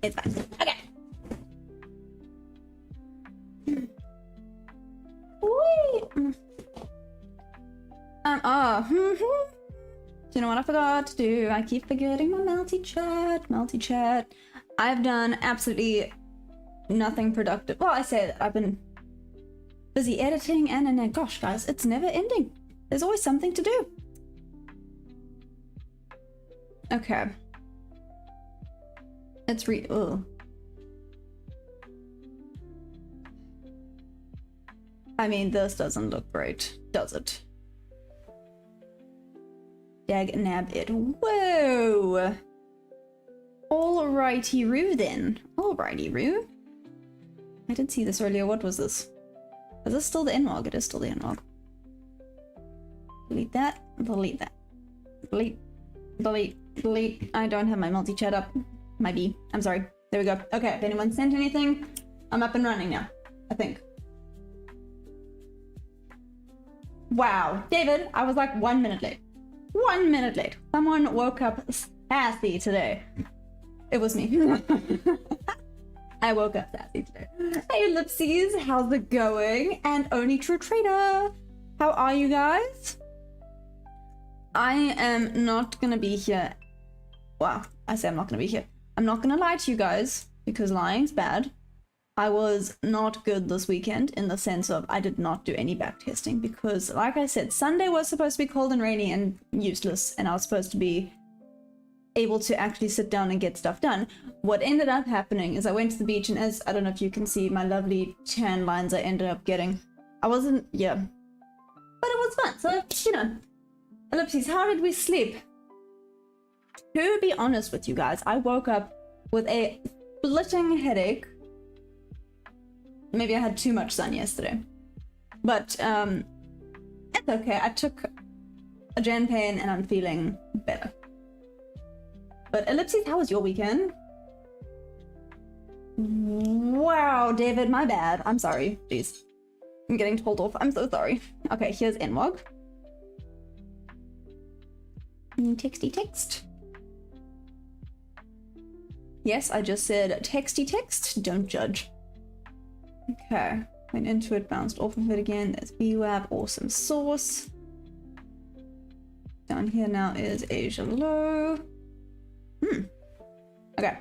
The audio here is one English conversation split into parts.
It's fine. Okay. Whee! Do you know what I forgot to do? I keep forgetting my multi-chat. I've done absolutely nothing productive. Well, I say that I've been busy editing and gosh, guys, it's never ending. There's always something to do. Okay. It's ugh. I mean, this doesn't look great, does it? Dag nab it. Whoa! Alrighty-roo then. Alrighty-roo. I did see this earlier. What was this? Is this still the NLog? It is still the NLog. Delete that. Delete that. Delete. Delete. Delete. I don't have my multi-chat up. Might be. I'm sorry. There we go. Okay, if anyone sent anything, I'm up and running now. I think. Wow. David, I was like 1 minute late. 1 minute late. Someone woke up sassy today. It was me. I woke up sassy today. Hey Ellipses, how's it going? And Only True Trader, how are you guys? I am not gonna be here. Wow, I say I'm not gonna be here. I'm not gonna lie to you guys, because lying's bad. I was not good this weekend in the sense of I did not do any back testing because, like I said, Sunday was supposed to be cold and rainy and useless, and I was supposed to be able to actually sit down and get stuff done. What ended up happening is I went to the beach, and as I don't know if you can see my lovely tan lines I ended up getting, I wasn't, yeah, but it was fun. So, you know, Ellipses, how did we sleep? To be honest with you guys, I woke up with a splitting headache. Maybe I had too much sun yesterday, but it's okay. I took a Jan pain and I'm feeling better. But Ellipses, how was your weekend? Wow, David, my bad. I'm sorry. Jeez, I'm getting told off. I'm so sorry. Okay, here's NWOG. Texty text. Yes, I just said texty text. Don't judge. Okay, went into it, bounced off of it again. There's VWAP, awesome source. Down here now is Asia low. Okay,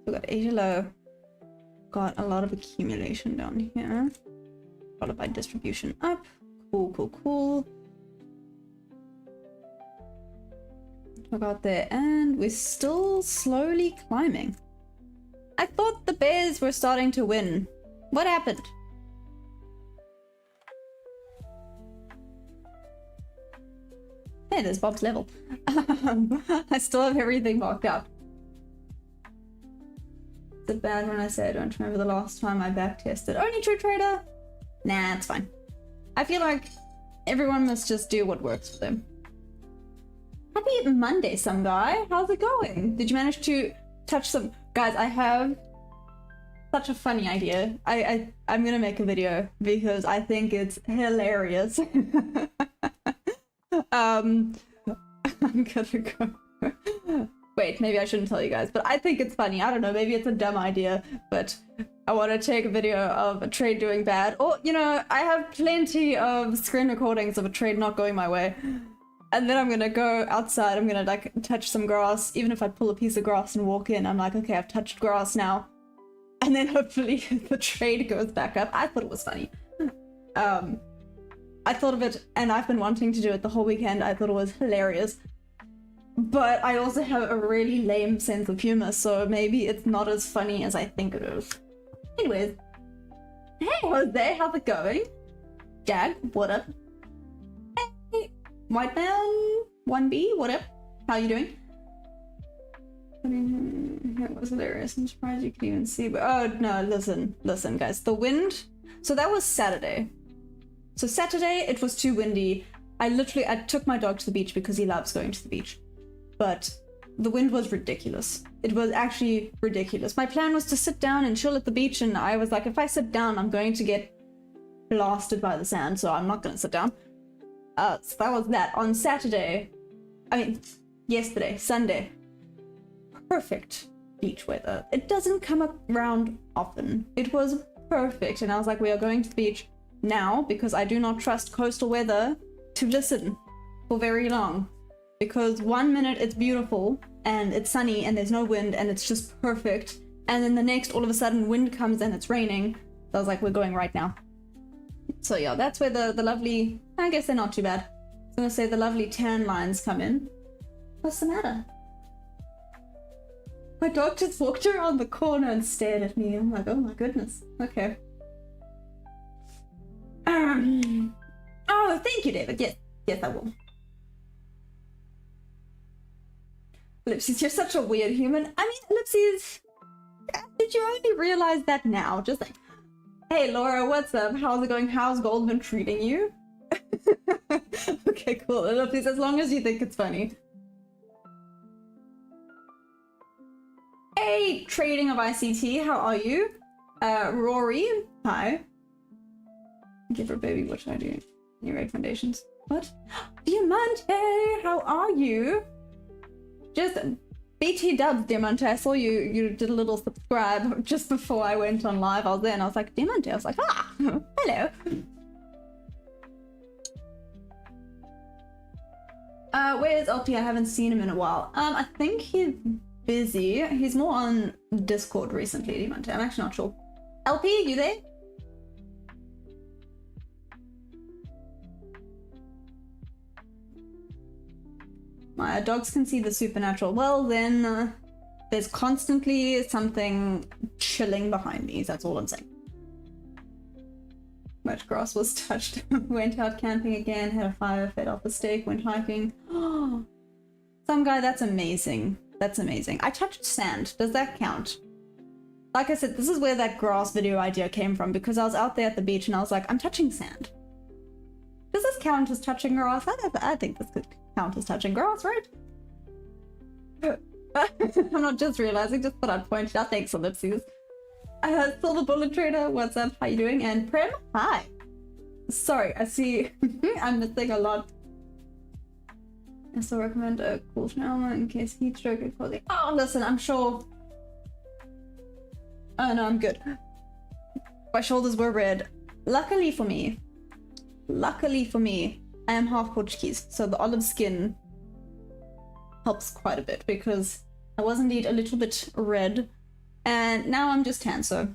we got Asia low. Got a lot of accumulation down here. Followed by distribution up. Cool, cool, cool. We got there, and we're still slowly climbing. I thought the bears were starting to win. What happened? It is Bob's level. I still have everything marked up. Is it bad when I say I don't remember the last time I back tested? Only True Trader? Nah, it's fine. I feel like everyone must just do what works for them. Happy Monday, some guy. How's it going? Did you manage to touch some... Guys, I have such a funny idea. I'm gonna make a video because I think it's hilarious. I'm gonna go... Wait, maybe I shouldn't tell you guys, but I think it's funny. I don't know, maybe it's a dumb idea, but I want to take a video of a trade doing bad. Or, you know, I have plenty of screen recordings of a trade not going my way. And then I'm gonna go outside, I'm gonna like touch some grass. Even if I pull a piece of grass and walk in, I'm like, okay, I've touched grass now. And then hopefully the trade goes back up. I thought it was funny. I thought of it, and I've been wanting to do it the whole weekend. I thought it was hilarious. But I also have a really lame sense of humor, so maybe it's not as funny as I think it is. Anyways. Hey Jose, how's it going? Jag, what up? Hey, White Man 1B, what up? How you doing? It was hilarious. I'm surprised you could even see, but oh no, listen guys, the wind. So that was Saturday. So Saturday it was too windy. I took my dog to the beach because he loves going to the beach, but the wind was ridiculous. It was actually ridiculous. My plan was to sit down and chill at the beach, and I was like, if I sit down I'm going to get blasted by the sand, so I'm not gonna sit down. So that was that. On Saturday, I mean yesterday, Sunday, perfect beach weather. It doesn't come around often. It was perfect, and I was like, we are going to the beach now because I do not trust coastal weather to listen for very long, because 1 minute it's beautiful and it's sunny and there's no wind and it's just perfect, and then the next all of a sudden wind comes and it's raining. So I was like, we're going right now. So yeah, that's where the lovely, I guess they're not too bad, I was gonna say the lovely tan lines come in. What's the matter? My dog just walked around the corner and stared at me. I'm like, oh my goodness. Okay. Oh, thank you, David. Yes, I will. Ellipses, you're such a weird human. I mean, Ellipses, did you only realize that now? Just like, hey, Laura, what's up? How's it going? How's Goldman treating you? Okay, cool. Ellipses, as long as you think it's funny. Hey, Trading of ICT, how are you? Rory, hi. Give her a baby, what should I do? Any recommendations? What? Diamante, how are you? Just BT dubs, Diamante. I saw you did a little subscribe just before I went on live. I was there and I was like, Diamante. I was like, ah, hello. Where's LP? I haven't seen him in a while. I think he's busy. He's more on Discord recently, Diamante. I'm actually not sure. LP, you there? My dogs can see the supernatural. Well, then there's constantly something chilling behind me. That's all I'm saying. Much grass was touched. Went out camping again, had a fire, fed off a steak, went hiking. Oh, some guy, that's amazing. That's amazing. I touched sand. Does that count? Like I said, this is where that grass video idea came from, because I was out there at the beach and I was like, I'm touching sand. Does this count as touching grass? I think this could count as touching grass, right? I'm not just realizing, just thought I'd point it out. Thanks, Ellipses. Silver Bullet Trader, what's up? How you doing? And Prem, hi. Sorry, I see I'm missing a lot. I still recommend a cool shower in case heat stroke is causing. Oh, listen, I'm sure. Oh no, I'm good. My shoulders were red. Luckily for me, I am half Portuguese, so the olive skin helps quite a bit, because I was indeed a little bit red, and now I'm just tan, so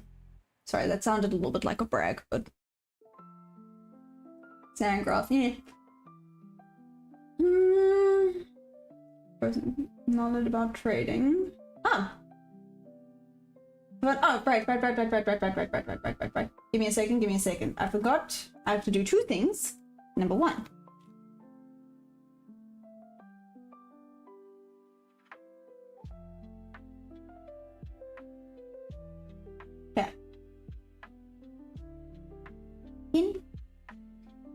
sorry, that sounded a little bit like a brag, but sandgrass, yeah. Knowledge about trading. Oh. But oh, right. Give me a second. I forgot. I have to do two things. Number one. Yeah.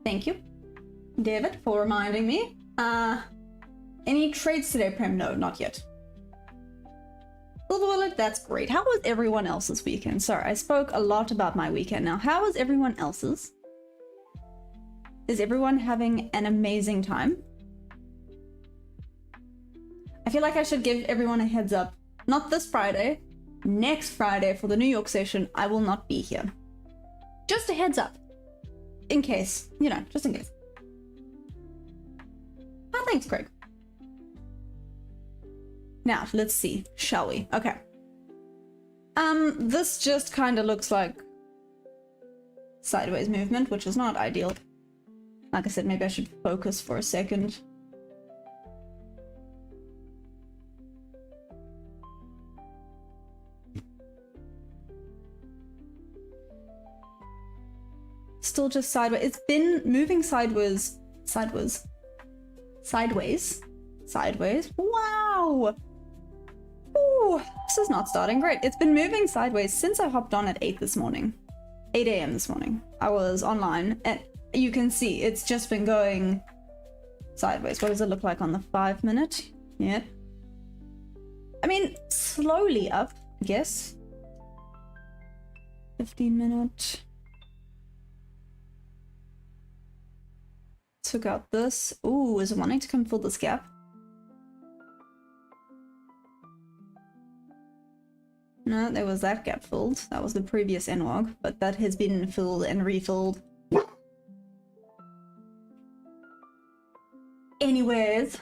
Thank you, David, for reminding me. Any trades today, Prem? No, not yet. Silver Bullet, that's great. How was everyone else's weekend? Sorry, I spoke a lot about my weekend now. How was everyone else's? Is everyone having an amazing time? I feel like I should give everyone a heads up. Not this Friday. Next Friday for the New York session, I will not be here. Just a heads up. In case, you know, just in case. Oh, thanks, Craig. Now, let's see, shall we? Okay. This just kind of looks like sideways movement, which is not ideal. Like I said, maybe I should focus for a second. Still just sideways. It's been moving sideways. Wow! Ooh, this is not starting great. It's been moving sideways since I hopped on at 8 this morning. 8 a.m. this morning. I was online and you can see it's just been going sideways. What does it look like on the 5 minute? Yeah. I mean, slowly up, I guess. 15 minute. Took out this. Ooh, is it wanting to come fill this gap? No, there was that gap filled. That was the previous NWOG, but that has been filled and refilled. Anyways.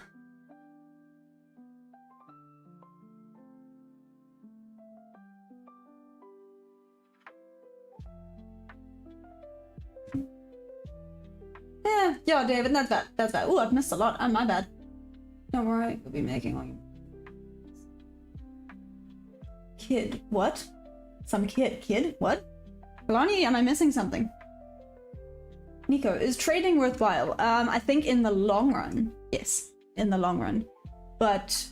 Yeah, David, that's bad. That's bad. Oh, I've missed a lot. Oh, my bad. Don't worry, we'll be making like... Kid. What? Some kid. Kid? What? Kalani, am I missing something? Nico, is trading worthwhile? I think in the long run, yes. In the long run. But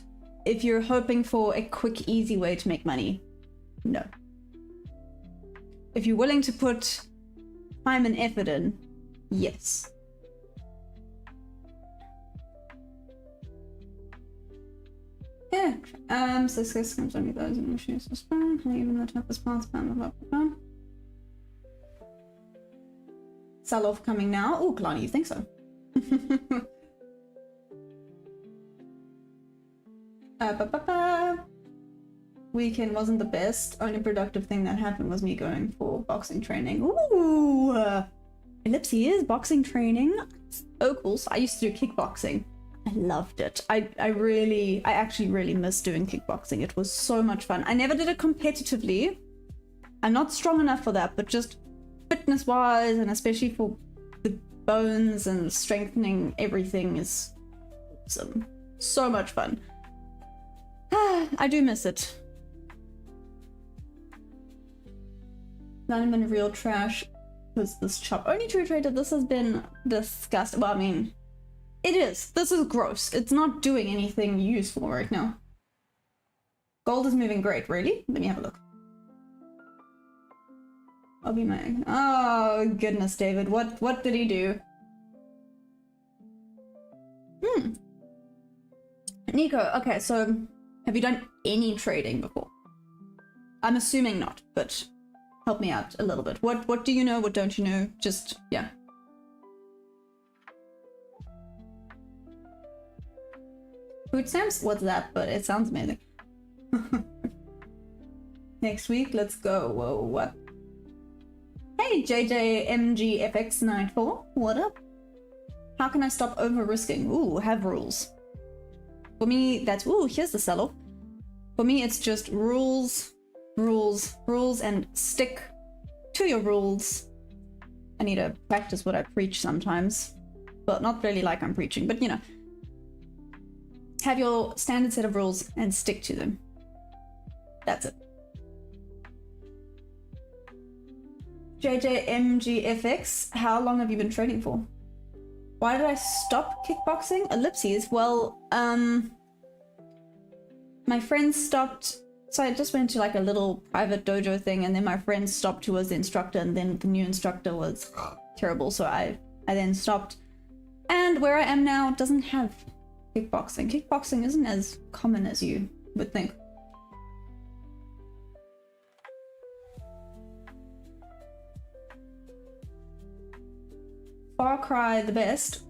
if you're hoping for a quick, easy way to make money, no. If you're willing to put time and effort in, yes. Yeah, so this comes on you guys and issues to spam, even the toughest parts, spam. Sell off coming now. Oh, Kalani, you think so? Weekend wasn't the best. Only productive thing that happened was me going for boxing training. Ooh! Ellipsy is boxing training. Oh, cool. So I used to do kickboxing. I loved it. I actually really miss doing kickboxing. It was so much fun. I never did it competitively. I'm not strong enough for that, but just fitness-wise, and especially for the bones and strengthening everything, is awesome. So much fun. I do miss it. Not even real trash was this chop. Only true trader, this has been discussed. Well, I mean, it is. This is gross. It's not doing anything useful right now. Gold is moving great. Really? Let me have a look. I'll be my... Oh, goodness, David. What did he do? Nico, okay, so have you done any trading before? I'm assuming not, but help me out a little bit. What do you know? What don't you know? Just, yeah. Food stamps? What's that? But it sounds amazing. Next week, let's go. Whoa, what? Hey, JJMGFX94. What up? How can I stop over-risking? Ooh, have rules. For me, that's... Ooh, here's the sell-off. For me, it's just rules, rules, rules, and stick to your rules. I need to practice what I preach sometimes. Well, not really like I'm preaching, but you know. Have your standard set of rules and stick to them. That's it. JJMGFX, how long have you been trading for? Why did I stop kickboxing? Ellipses. Well, my friends stopped. So I just went to like a little private dojo thing, and then my friend stopped, who was the instructor, and then the new instructor was terrible. So I then stopped. And where I am now doesn't have kickboxing. Kickboxing isn't as common as you would think. Far Cry the best.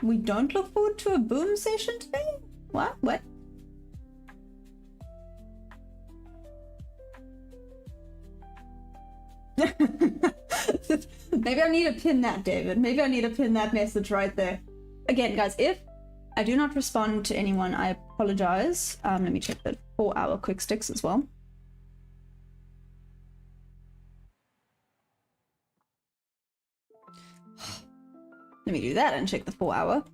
We don't look forward to a boom session today? What? What? Maybe I need to pin that, David. Maybe I need to pin that message right there. Again, guys, if I do not respond to anyone, I apologize. Let me check the 4-hour quick sticks as well. Let me do that and check the 4-hour.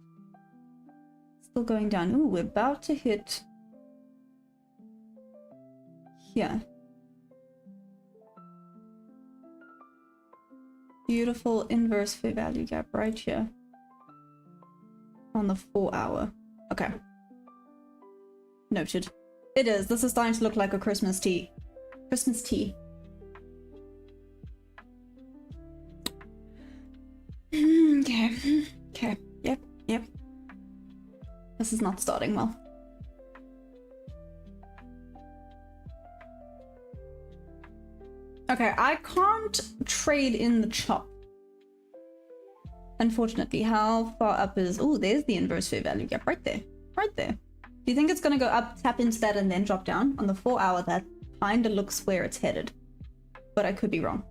Still going down. Ooh, we're about to hit here. Beautiful inverse fair value gap right here. On the 4-hour. Okay. Noted. It is. This is starting to look like a Christmas tea. Christmas tea. Okay. Okay. Yep. Yep. This is not starting well. Okay, I can't trade in the chop. Unfortunately, how far up is... Oh, there's the inverse fair value gap right there. Right there. Do you think it's going to go up, tap into that, and then drop down? On the 4-hour, that kind of looks where it's headed, but I could be wrong.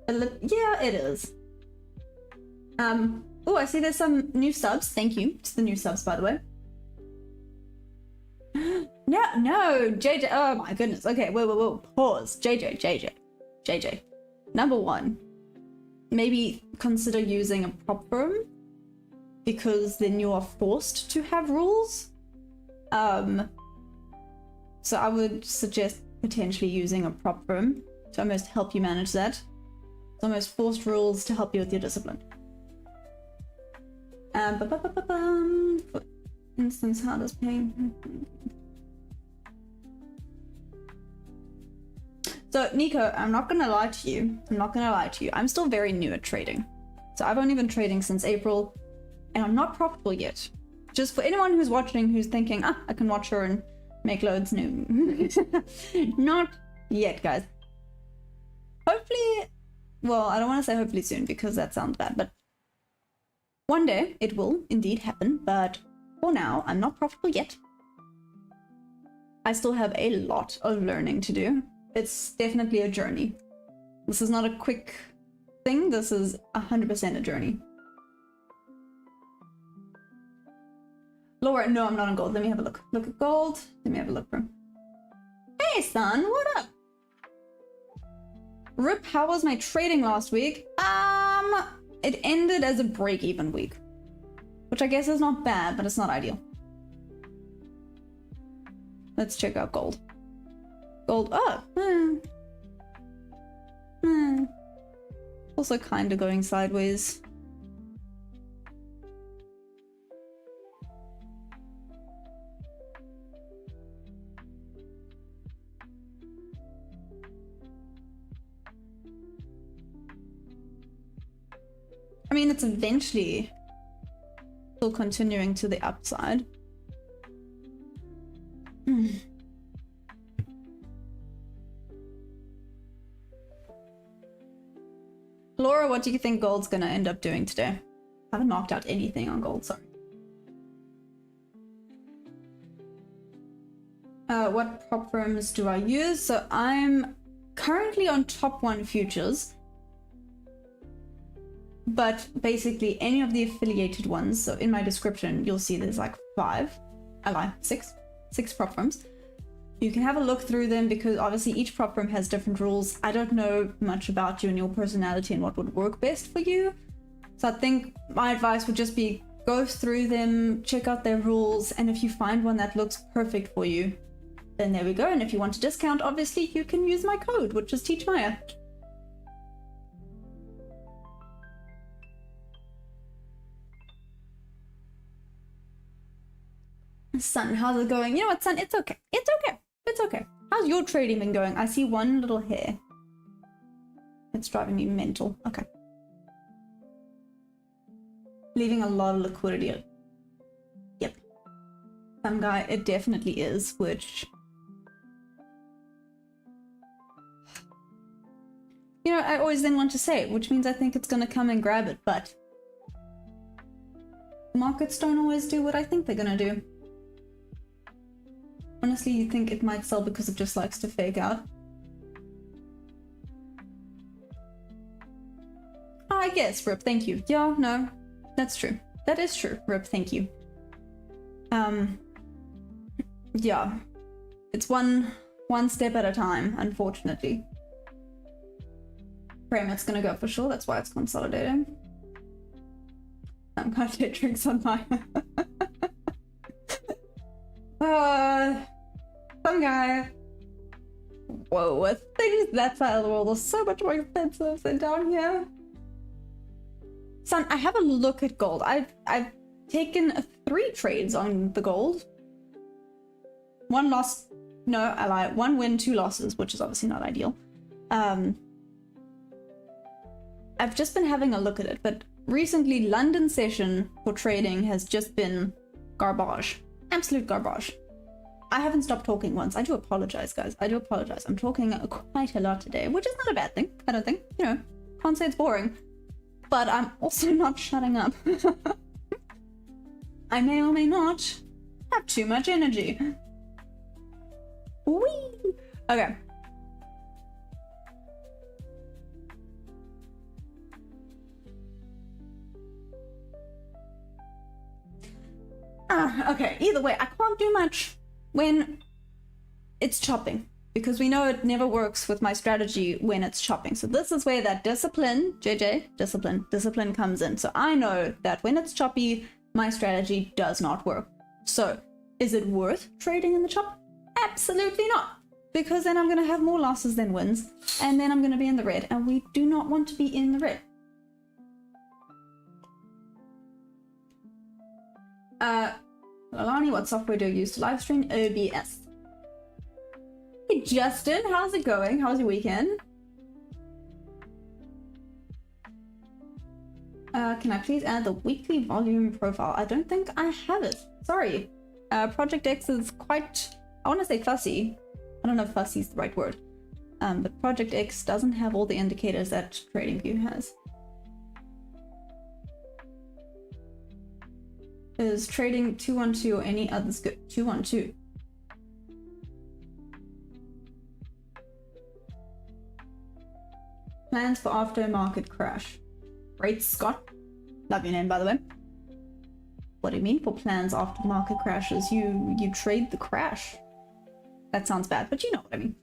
Yeah, it is. Oh, I see there's some new subs. Thank you to the new subs, by the way. No, JJ. Oh my goodness. Okay, whoa. Pause. JJ. Number one, maybe consider using a prop firm, because then you are forced to have rules. So I would suggest potentially using a prop firm to almost help you manage that. It's almost forced rules to help you with your discipline. For instance, how does paying? So Nico, I'm not gonna lie to you. I'm still very new at trading. So I've only been trading since April, and I'm not profitable yet. Just for anyone who's watching who's thinking, I can watch her and make loads new. Not yet, guys. Hopefully, well, I don't want to say hopefully soon because that sounds bad, but one day it will indeed happen. But for now, I'm not profitable yet. I still have a lot of learning to do. It's definitely a journey. This is not a quick thing. This is 100% a journey. Laura, no, I'm not on gold. Let me have a look. Look at gold. Let me have a look, bro. Hey, son, what up? Rip, how was my trading last week? It ended as a break-even week, which I guess is not bad, but it's not ideal. Let's check out gold. Gold, also kind of going sideways. I mean, it's eventually still continuing to the upside. Laura, what do you think gold's gonna end up doing today? I haven't knocked out anything on gold, sorry. What prop firms do I use? So I'm currently on top 1 futures, but basically any of the affiliated ones. So in my description, you'll see there's like 6 prop firms. You can have a look through them because obviously each prop firm has different rules. I don't know much about you and your personality and what would work best for you. So I think my advice would just be go through them, check out their rules, and if you find one that looks perfect for you, then there we go. And if you want a discount, obviously you can use my code, which is TeachMaya. Son, how's it going? You know what, son? It's okay. It's okay. It's okay. How's your trading been going? I see one little hair. It's driving me mental. Okay. Leaving a lot of liquidity. Yep. Some guy, it definitely is, which... You know, I always then want to say it, which means I think it's going to come and grab it, but... markets don't always do what I think they're going to do. Honestly, you think it might sell because it just likes to fake out? Oh, I guess, Rip, thank you. Yeah, no, that's true. That is true, Rip, thank you. Yeah. It's one step at a time, unfortunately. It's gonna go for sure, that's why it's consolidating. I'm gonna take drinks on my... some guy. Whoa, things that side of the world are so much more expensive than down here. Son, I have a look at gold. I've taken 3 trades on the gold. 1 loss, no, I lied. 1 win, 2 losses, which is obviously not ideal. I've just been having a look at it, but recently London session for trading has just been garbage. Absolute garbage. I haven't stopped talking once. I do apologize, guys. I do apologize. I'm talking quite a lot today, which is not a bad thing, I don't think. You know, can't say it's boring. But I'm also not shutting up. I may or may not have too much energy. Whee! Okay. Okay, either way, I can't do much when it's chopping, because we know it never works with my strategy when it's chopping. So this is where that discipline, discipline comes in. So I know that when it's choppy, my strategy does not work. So is it worth trading in the chop? Absolutely not, because then I'm going to have more losses than wins, and then I'm going to be in the red, and we do not want to be in the red. Alani, what software do you use to live stream? OBS. Hey Justin, how's it going? How's your weekend? Can I please add the weekly volume profile? I don't think I have it. Sorry. Project X is quite, I want to say fussy. I don't know if fussy is the right word. But Project X doesn't have all the indicators that TradingView has. Is trading 212 or any others good? 212. Plans for after market crash. Great Scott. Love your name, by the way. What do you mean for plans after market crashes? You trade the crash. That sounds bad, but you know what I mean.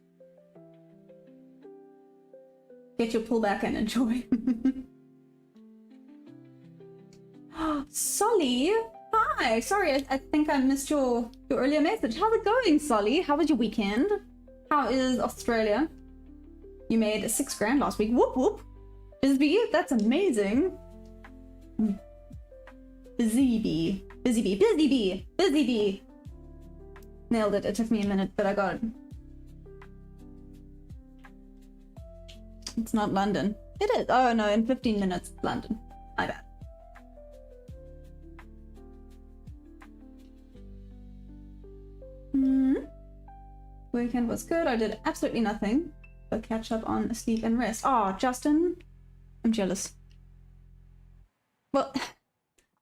Get your pullback and enjoy. Solly, hi. Sorry, I think I missed your earlier message. How's it going, Solly? How was your weekend? How is Australia? You made 6 grand last week. Whoop whoop. Busy, that's amazing. Busy bee. Busy bee. Busy bee. Busy bee. Nailed it. It took me a minute, but I got it. It's not London. It is. Oh no, in 15 minutes, London. My bad. Weekend was good. I did absolutely nothing but catch up on sleep and rest. Oh, Justin, I'm jealous. Well,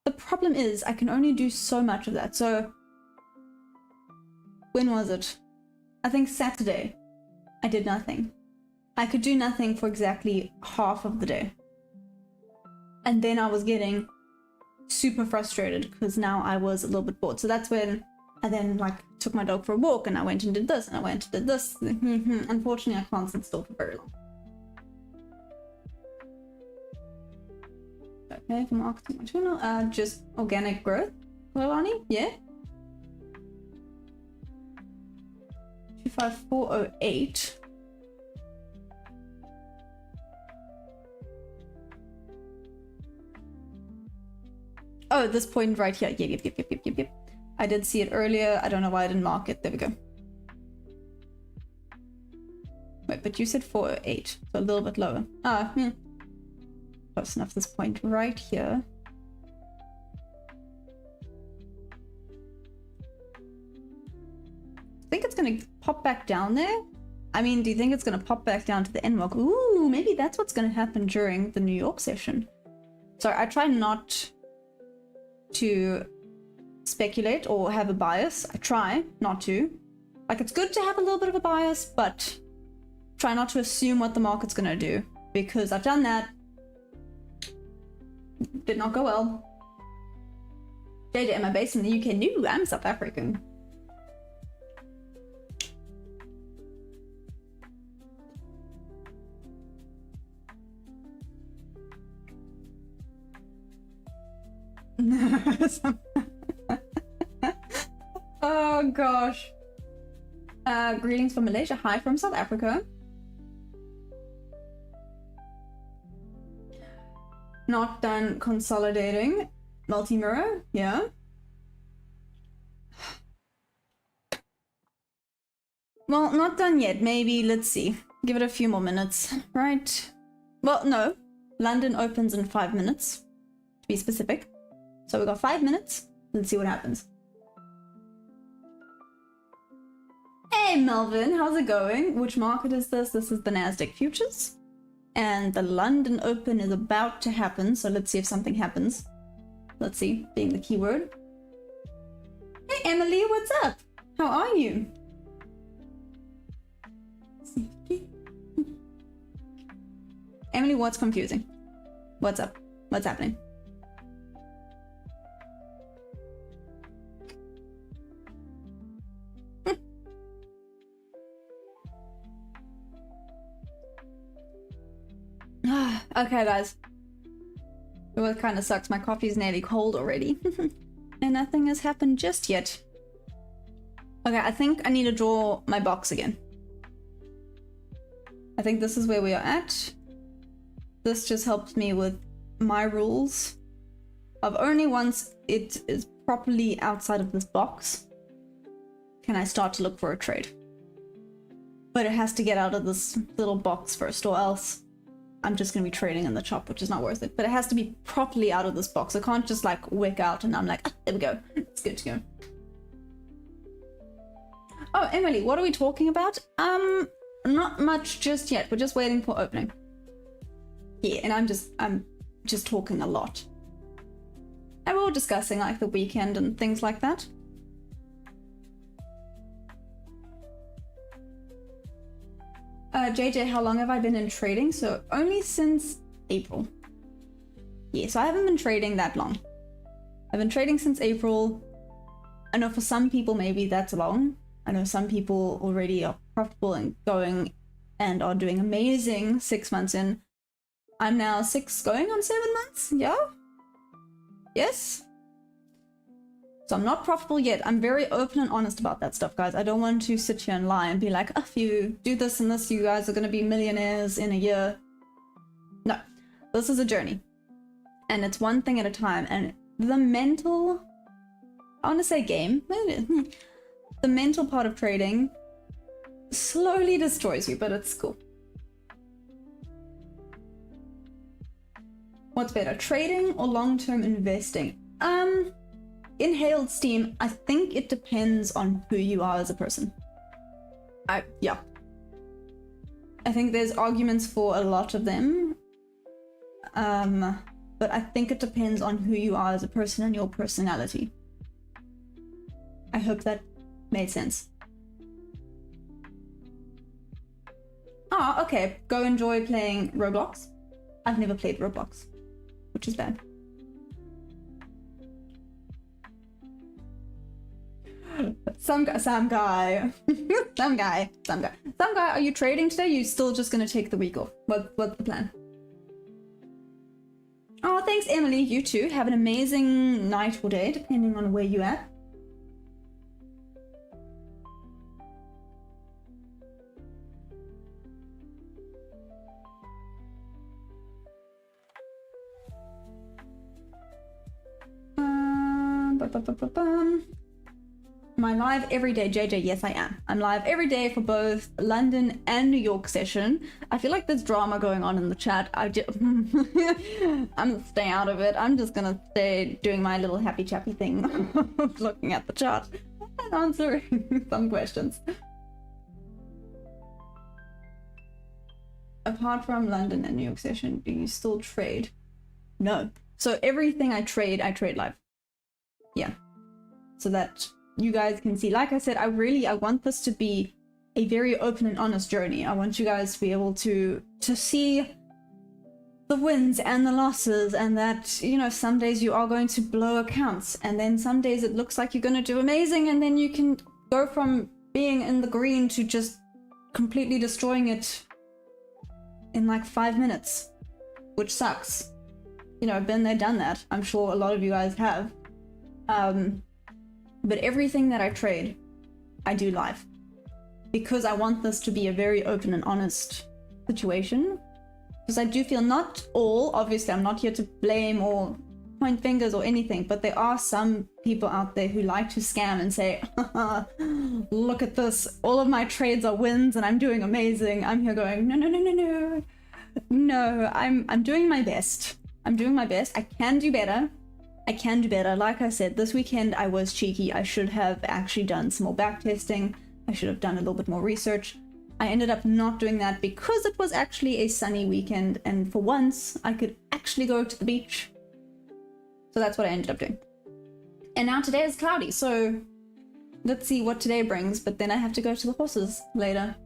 the problem is I can only do so much of that. So when was it? I think Saturday. I did nothing. I could do nothing for exactly half of the day. And then I was getting super frustrated because now I was a little bit bored. So that's when I then like took my dog for a walk and I went and did this and I went and did this. Unfortunately, I can't sit still for very long. Okay, for marketing my channel, just organic growth. Lolani, yeah. 25408. Oh, this point right here. Yep. I did see it earlier. I don't know why I didn't mark it. There we go. Wait, but you said 408, so a little bit lower. Ah, close enough. This point right here. I think it's gonna pop back down there. I mean, do you think it's gonna pop back down to the end mark? Ooh, maybe that's what's gonna happen during the New York session. So I try not to speculate or have a bias. I try not to. Like, it's good to have a little bit of a bias, but try not to assume what the market's gonna do, because I've done that. Did not go well. JJ, am I based in the UK? No, I'm South African. Oh gosh. Greetings from Malaysia. Hi from South Africa. Not done consolidating. Multi-mirror, yeah. Well, not done yet. Maybe, let's see. Give it a few more minutes, right? Well, no. London opens in 5 minutes, to be specific. So we got 5 minutes. Let's see what happens. Hey Melvin, how's it going? Which market is this? This is the Nasdaq futures. And the London Open is about to happen. So let's see if something happens. Let's see, being the keyword. Hey Emily, what's up? How are you? Emily, what's confusing? What's up? What's happening? Okay, guys. Well, it kind of sucks. My coffee's nearly cold already. And nothing has happened just yet. Okay, I think I need to draw my box again. I think this is where we are at. This just helps me with my rules of only once it is properly outside of this box can I start to look for a trade. But it has to get out of this little box first, or else I'm just gonna be trading in the chop, which is not worth it. But it has to be properly out of this box. I can't just like wick out and I'm like, there we go, it's good to go. Oh, Emily, what are we talking about? Not much just yet. We're just waiting for opening. Yeah, and I'm just talking a lot. And we're discussing like the weekend and things like that. JJ, how long have I been in trading? So only since April. Yeah, so I haven't been trading that long. I've been trading since April. I know for some people maybe that's long. I know some people already are profitable and going and are doing amazing 6 months in. I'm now 6 going on 7 months. Yeah? Yes? So I'm not profitable yet. I'm very open and honest about that stuff, guys. I don't want to sit here and lie and be like, oh, if you do this and this, you guys are going to be millionaires in a year. No. This is a journey. And it's one thing at a time. And the mental... I want to say game. The mental part of trading slowly destroys you, but it's cool. What's better, trading or long-term investing? Inhaled steam, I think it depends on who you are as a person. Yeah. I think there's arguments for a lot of them. But I think it depends on who you are as a person and your personality. I hope that made sense. Ah, okay. Go enjoy playing Roblox. I've never played Roblox, which is bad. Some guy, some guy, are you trading today? You still just gonna take the week off? What's the plan? Oh, thanks, Emily. You too. Have an amazing night or day, depending on where you're at. Am I live every day, JJ? Yes, I am. I'm live every day for both London and New York session. I feel like there's drama going on in the chat. I'm gonna stay out of it. I'm just gonna stay doing my little happy chappy thing, looking at the chart and answering some questions. Apart from London and New York session, do you still trade? No. So everything I trade live. Yeah. So that you guys can see. Like I said, I want this to be a very open and honest journey. I want you guys to be able to see the wins and the losses, and that, you know, some days you are going to blow accounts, and then some days it looks like you're going to do amazing, and then you can go from being in the green to just completely destroying it in like 5 minutes, which sucks. You know, I've been there, done that. I'm sure a lot of you guys have. But everything that I trade, I do live. Because I want this to be a very open and honest situation. Because I do feel not all, obviously I'm not here to blame or point fingers or anything, but there are some people out there who like to scam and say, look at this, all of my trades are wins and I'm doing amazing. I'm here going, no, no, no, no, no. No, I'm doing my best. I'm doing my best. I can do better. I can do better. Like I said, this weekend I was cheeky. I should have actually done some more back testing. I should have done a little bit more research. I ended up not doing that because it was actually a sunny weekend, and for once I could actually go to the beach. So that's what I ended up doing. And now today is cloudy, so let's see what today brings, but then I have to go to the horses later.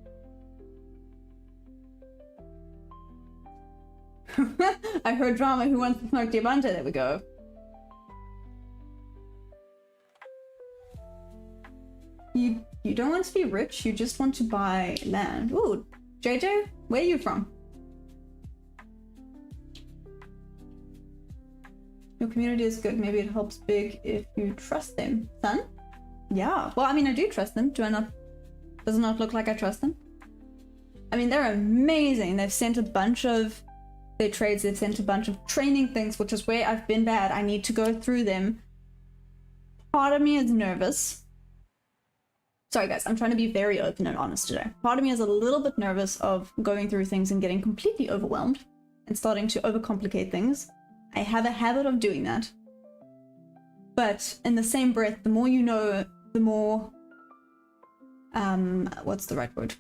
I heard drama. Who wants to smoke Diamante? There we go. You don't want to be rich. You just want to buy land. Ooh, JJ, where are you from? Your community is good. Maybe it helps big if you trust them. Son? Yeah. Well, I mean, I do trust them. Do I not? Does it not look like I trust them? I mean, they're amazing. They've sent a bunch of their trades. They've sent a bunch of training things, which is where I've been bad. I need to go through them. Part of me is nervous. Sorry, guys. I'm trying to be very open and honest today. Part of me is a little bit nervous of going through things and getting completely overwhelmed and starting to overcomplicate things. I have a habit of doing that. But in the same breath, the more you know, the more... what's the right word?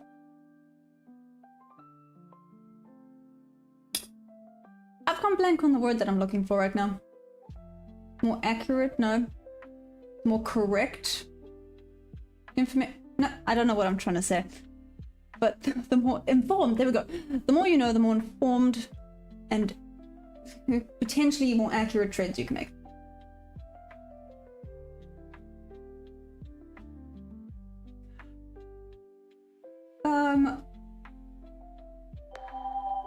I've gone blank on the word that I'm looking for right now. More accurate? No. More correct? No, I don't know what I'm trying to say. But the more informed, there we go. The more you know, the more informed and potentially more accurate trades you can make.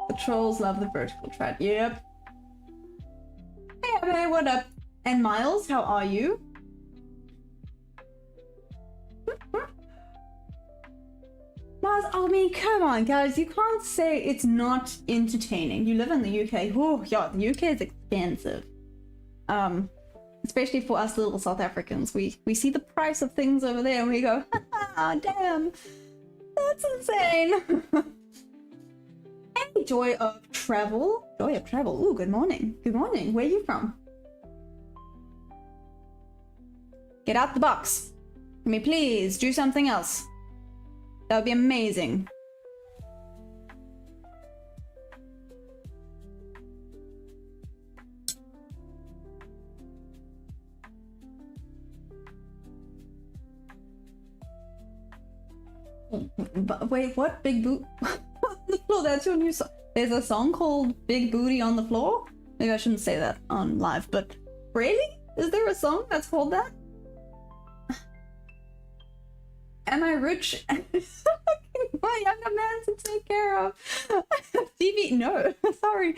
The trolls love the vertical trad. Yep. Hey, what up? And Miles, how are you? Miles, I mean, come on, guys. You can't say it's not entertaining. You live in the UK. Oh, yeah, the UK is expensive. Especially for us little South Africans. We see the price of things over there and we go, ah, damn. That's insane. Hey, Joy of Travel. Joy of Travel. Ooh, good morning. Good morning. Where are you from? Get out the box. Can we please do something else? That would be amazing. But wait, what? Big boot? The floor, that's your new song. There's a song called Big Booty on the Floor? Maybe I shouldn't say that on live, but really? Is there a song that's called that? Am I rich? My younger man to take care of. TV? No, sorry.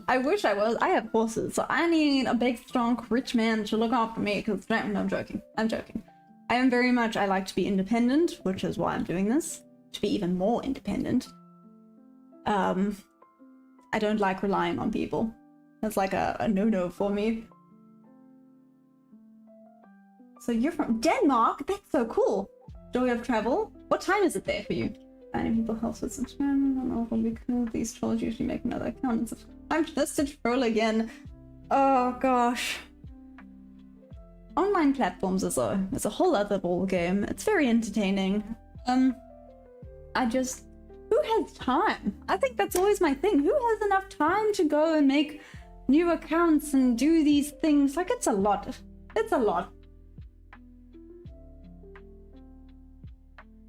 I wish I was. I have horses, so I need a big, strong, rich man to look after me. Because no, I'm joking. I'm joking. I am very much. I like to be independent, which is why I'm doing this. To be even more independent. I don't like relying on people. That's like a no-no for me. So you're from Denmark? That's so cool. Joy of Travel. What time is it there for you? Finding people helps with subscribing. I don't know if it'll be cool. These trolls usually make another account. I'm just a troll again. Oh gosh. Online platforms is a whole other ball game. It's very entertaining. Who has time? I think that's always my thing. Who has enough time to go and make new accounts and do these things? Like, it's a lot. It's a lot.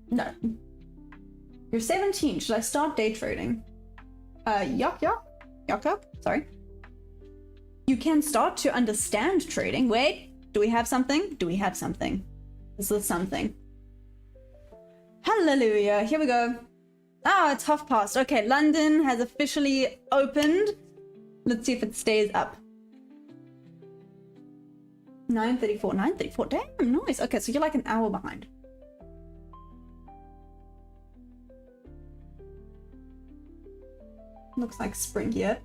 No. You're 17. Should I start day trading? Yuck. Sorry. You can start to understand trading. Wait, do we have something? Do we have something? Is this something? Hallelujah. Here we go. Ah, it's past. Okay, London has officially opened. Let's see if it stays up. 9:34. 9:34. Damn, nice. Okay, so you're like an hour behind. Looks like spring here.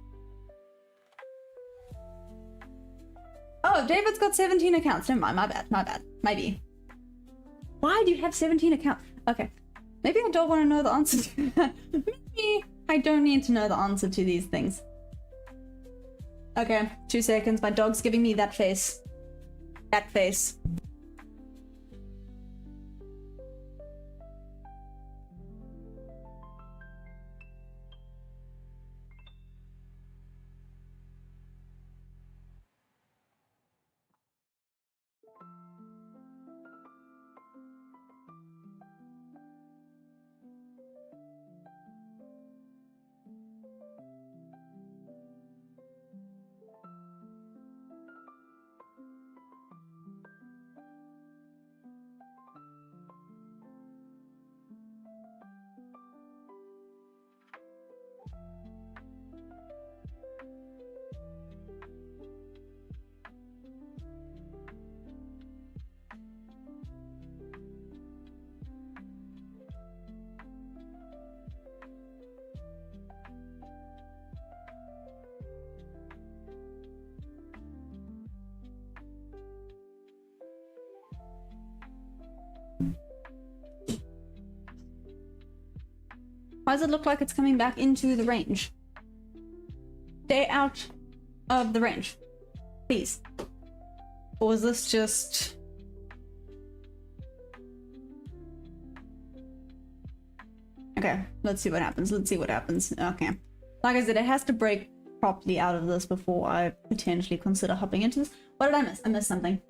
Oh, David's got 17 accounts. Never mind, my bad. Maybe. Why do you have 17 accounts? Okay. Maybe I don't want to know the answer to that. Maybe I don't need to know the answer to these things. Okay, 2 seconds. My dog's giving me that face. That face. Why does it look like it's coming back into the range? Stay out of the range, please. Or is this just... Okay, let's see what happens. Let's see what happens. Okay. Like I said, it has to break properly out of this before I potentially consider hopping into this. What did I miss? I missed something.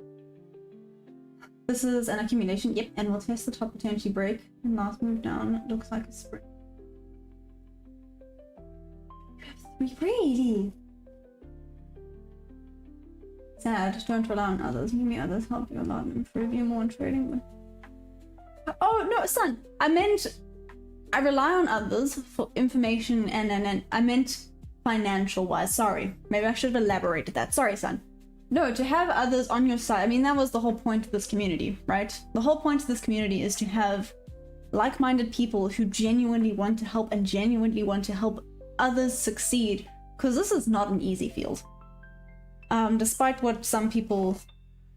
This is an accumulation. Yep, and we'll test the top, potentially break. And last move down looks like a sprint. Really? Sad. Don't rely on others. Maybe others help you a lot and improve you more in trading. Oh no, son. I meant I rely on others for information and I meant financial wise. Sorry. Maybe I should have elaborated that. Sorry, son. No, to have others on your side. I mean, that was the whole point of this community, right? The whole point of this community is to have like-minded people who genuinely want to help and genuinely want to help others succeed, because this is not an easy field. Despite what some people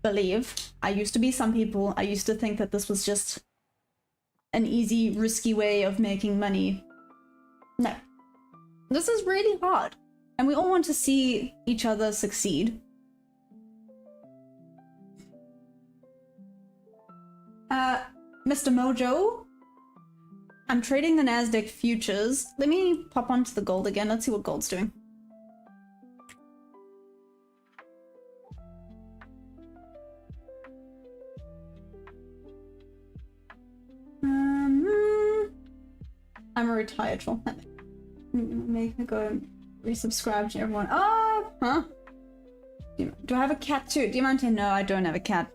believe, I used to be some people, I used to think that this was just an easy, risky way of making money. No. This is really hard, and we all want to see each other succeed. Mr. Mojo, I'm trading the Nasdaq futures. Let me pop onto the gold again. Let's see what gold's doing. I'm a retired troll. Make me go and resubscribe to everyone. Oh, huh? Do I have a cat too? Diamante? No, I don't have a cat.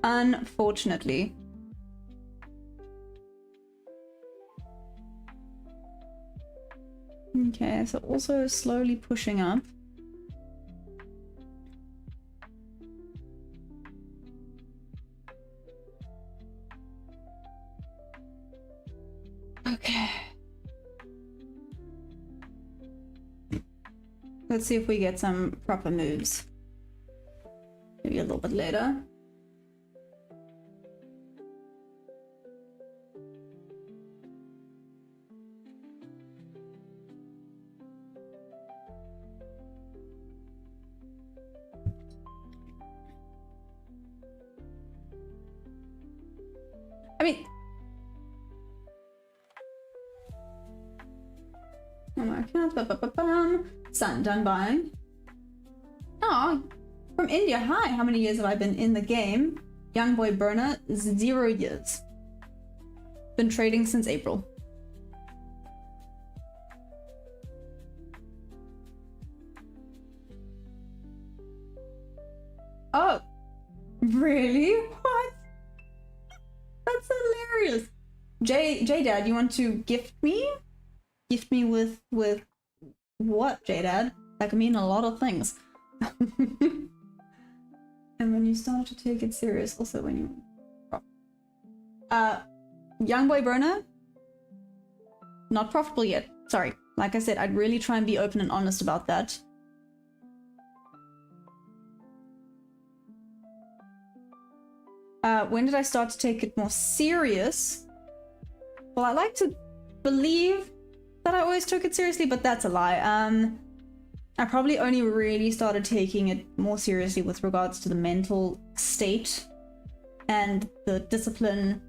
Unfortunately. Okay, so also slowly pushing up. Okay. Let's see if we get some proper moves. Maybe a little bit later. I mean, oh my God. Son, done buying. Oh, from India. Hi, how many years have I been in the game? Young boy burner, 0 years. Been trading since April. Oh, really? What? That's hilarious. J-Dad, you want to gift me? Gift me with what, J-Dad? That could mean a lot of things. And when you start to take it serious, also when you... Young boy burner? Not profitable yet. Sorry. Like I said, I'd really try and be open and honest about that. When did I start to take it more serious? Well, I like to believe that I always took it seriously, but that's a lie. I probably only really started taking it more seriously with regards to the mental state and the discipline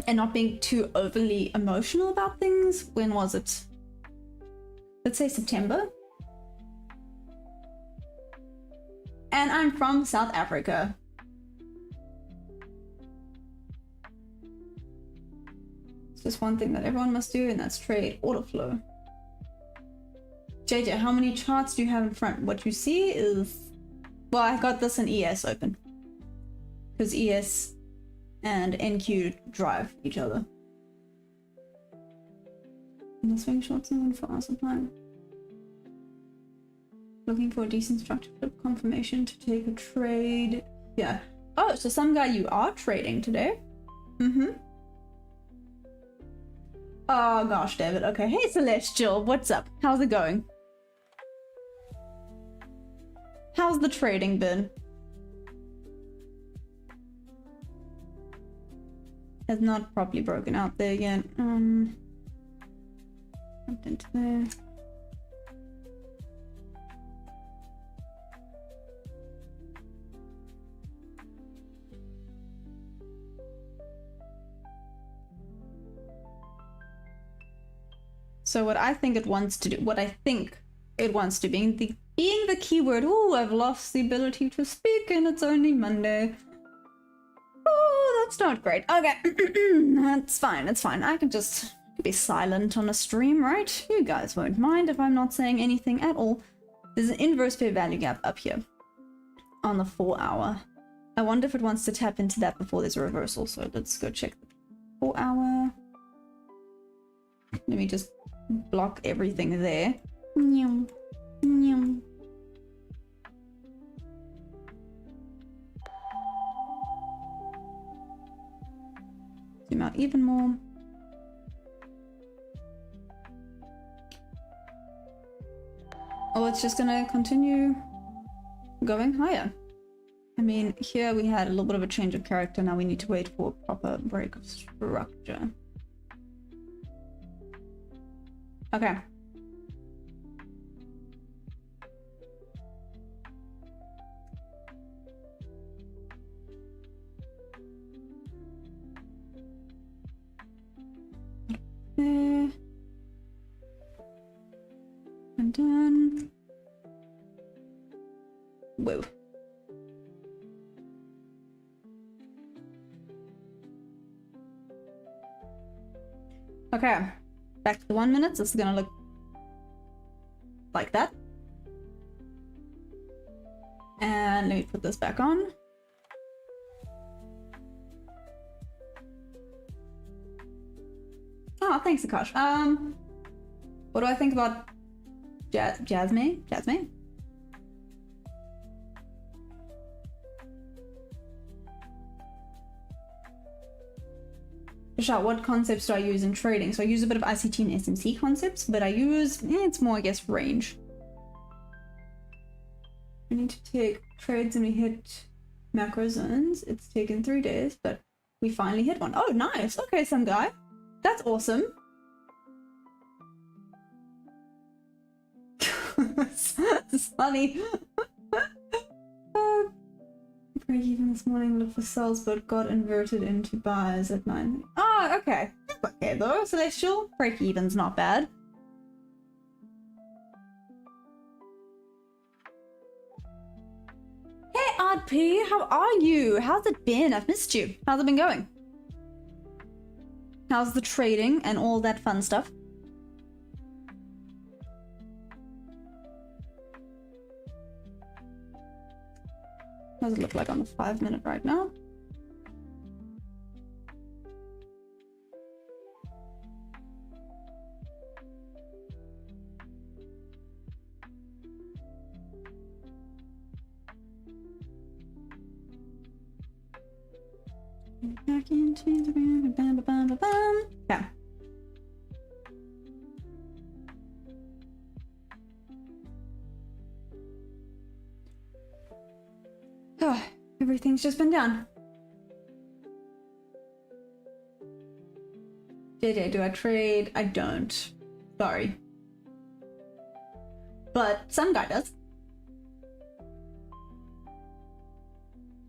and not being too overly emotional about things. When was it? Let's say September. And I'm from South Africa. Just one thing that everyone must do, and that's trade order flow. JJ, how many charts do you have in front? What you see is... Well, I got this in ES open. Because ES and NQ drive each other. And the swing shorts and for our supply. Looking for a decent structure confirmation to take a trade. Yeah. Oh, so some guy you are trading today? Mm-hmm. Oh gosh, David. Okay. Hey, Celestial. What's up? How's it going? How's the trading been? has not properly broken out there yet. Jumped into there. So what I think it wants to do, being the keyword. Oh, I've lost the ability to speak and it's only Monday. Oh, that's not great. Okay, that's fine, it's fine. I can just be silent on a stream, right? You guys won't mind if I'm not saying anything at all. There's an inverse fair value gap up here on the 4 hour. I wonder if it wants to tap into that before there's a reversal. So let's go check the 4 hour. Let me just block everything there. Zoom out even more. Oh, it's just gonna continue going higher. I mean, here we had a little bit of a change of character. Now we need to wait for a proper break of structure. Okay. There. And done. Whoa. Okay. Back to the 1 minute. This is gonna look like that. And let me put this back on. Oh, thanks, Akash. What do I think about Jasmine? Jasmine? What concepts do I use in trading? So I use a bit of ICT and SMC concepts, but I use, it's more, I guess, range. We need to take trades and we hit macro zones. It's taken 3 days, but we finally hit one. Oh, nice. Okay, some guy. That's awesome. It's funny. Break even this morning, look for sells, but got inverted into buys at 9. Oh, okay. That's okay though. Celestial, break even's not bad. Hey, Art P, how are you? How's it been? I've missed you. How's it been going? How's the trading and all that fun stuff? What does it look like on the 5 minute right now? Back into the bam, bam, bam, bam. Yeah. Oh, everything's just been down. JJ, do I trade? I don't. Sorry. But some guy does.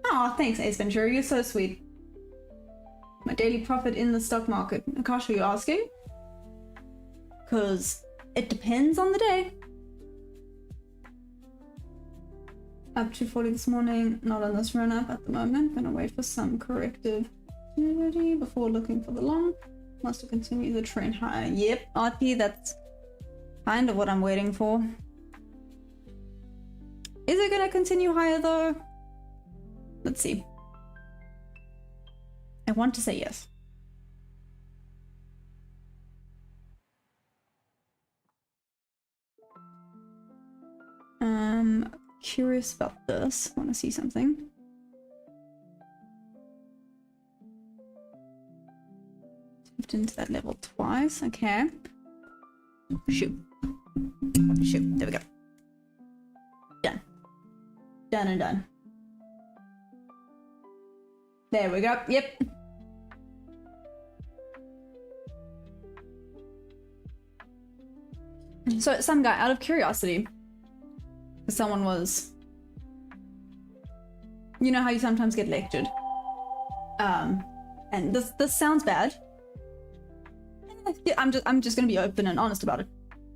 Oh, thanks, Ace Ventura. You're so sweet. My daily profit in the stock market. Akash, are you asking? Because it depends on the day. Up 240 this morning, not on this run up at the moment. Gonna wait for some corrective activity before looking for the long. Wants to continue the trend higher. Yep, RP, that's kind of what I'm waiting for. Is it gonna continue higher though? Let's see. I want to say yes. Curious about this. Want to see something. Moved into that level twice. Okay. Shoot. Shoot. There we go. Done. Done and done. There we go. Yep. So some guy, out of curiosity, someone was, you know how you sometimes get lectured, and this sounds bad. I'm just gonna be open and honest about it,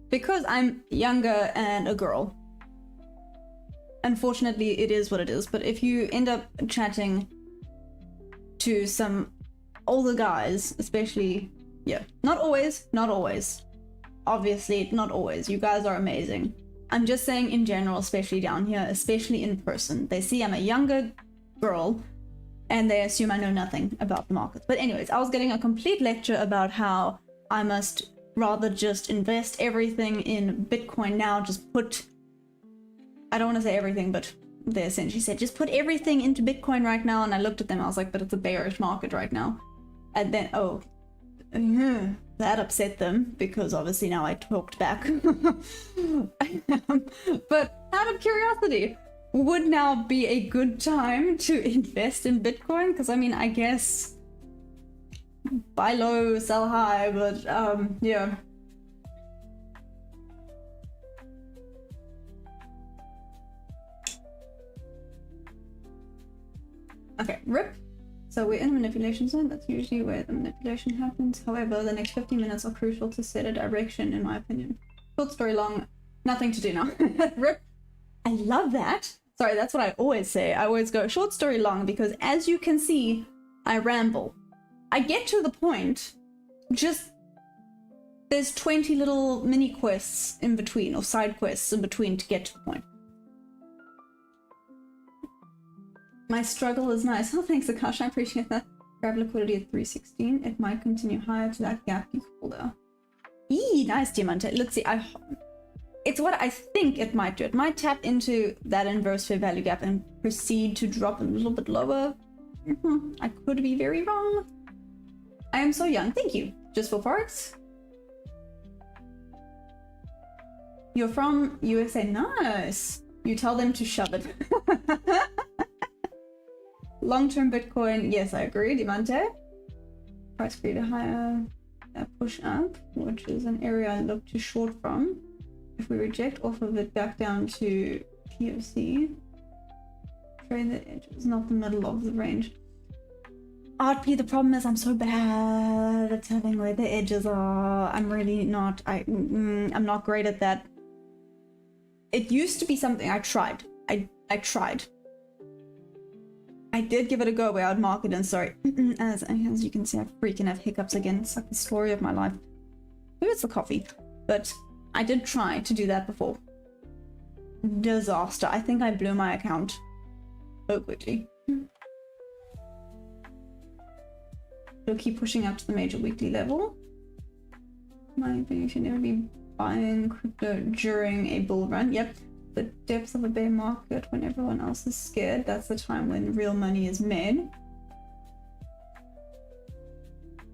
because I'm younger and a girl. Unfortunately, it is what it is. But if you end up chatting to some older guys, especially, yeah, not always, obviously not always, you guys are amazing. I'm just saying in general, especially down here, especially in person, they see I'm a younger girl and they assume I know nothing about the markets. But anyways, I was getting a complete lecture about how I must rather just invest everything in Bitcoin now, just put, I don't want to say everything, but they essentially said, just put everything into Bitcoin right now. And I looked at them, I was like, but it's a bearish market right now. And then, that upset them, because obviously now I talked back. But out of curiosity, would now be a good time to invest in Bitcoin? Because I mean, I guess buy low, sell high, but yeah. Okay, rip. So we're in a manipulation zone. That's usually where the manipulation happens. However, the next 15 minutes are crucial to set a direction, in my opinion. Short story long, nothing to do now. Rip. I love that. Sorry, that's what I always say. I always go short story long, because as you can see, I ramble. I get to the point, just there's 20 little mini quests in between, or side quests in between to get to the point. My struggle is nice. Oh, thanks, Akash. I appreciate that. Grab liquidity at 316. It might continue higher to that gap you called out. Eee, nice, Diamante. Let's see. It's what I think it might do. It might tap into that inverse fair value gap and proceed to drop a little bit lower. I could be very wrong. I am so young. Thank you. Just for Forex. You're from USA. Nice. You tell them to shove it. Long-term Bitcoin, yes, I agree, Diamante. Price created higher, push up, which is an area I look to short from. If we reject off of it back down to POC, trade the edges, not the middle of the range. RP, the problem is I'm so bad at telling where the edges are. I'm really not, I'm not great at that. It used to be something I tried. I tried. I did give it a go where I'd mark it in, sorry. As you can see, I freaking have hiccups again. It's like the story of my life. Maybe it's the coffee. But I did try to do that before. Disaster. I think I blew my account so quickly. It'll keep pushing up to the major weekly level. My opinion, you should never be buying crypto during a bull run. Yep. The depths of a bear market, when everyone else is scared, that's the time when real money is made.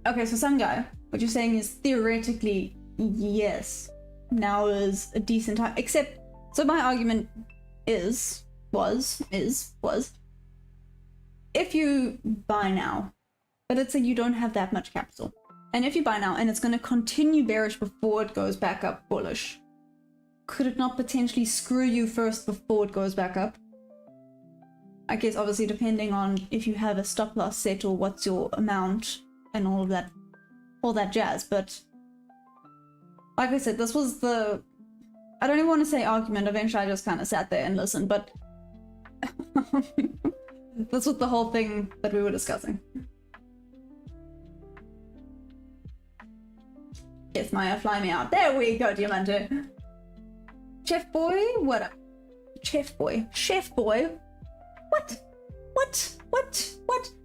Okay, so some guy, what you're saying is theoretically, yes, now is a decent time, except, so my argument was, if you buy now, but let's say you don't have that much capital, and if you buy now and it's going to continue bearish before it goes back up bullish, could it not potentially screw you first before it goes back up? I guess obviously depending on if you have a stop loss set or what's your amount and all that jazz. But like I said, this was the, I don't even want to say argument. Eventually I just kind of sat there and listened, but this was the whole thing that we were discussing. Yes, Maya, fly me out. There we go, Diamante. Chef boy, what up? Chef boy, chef boy. What?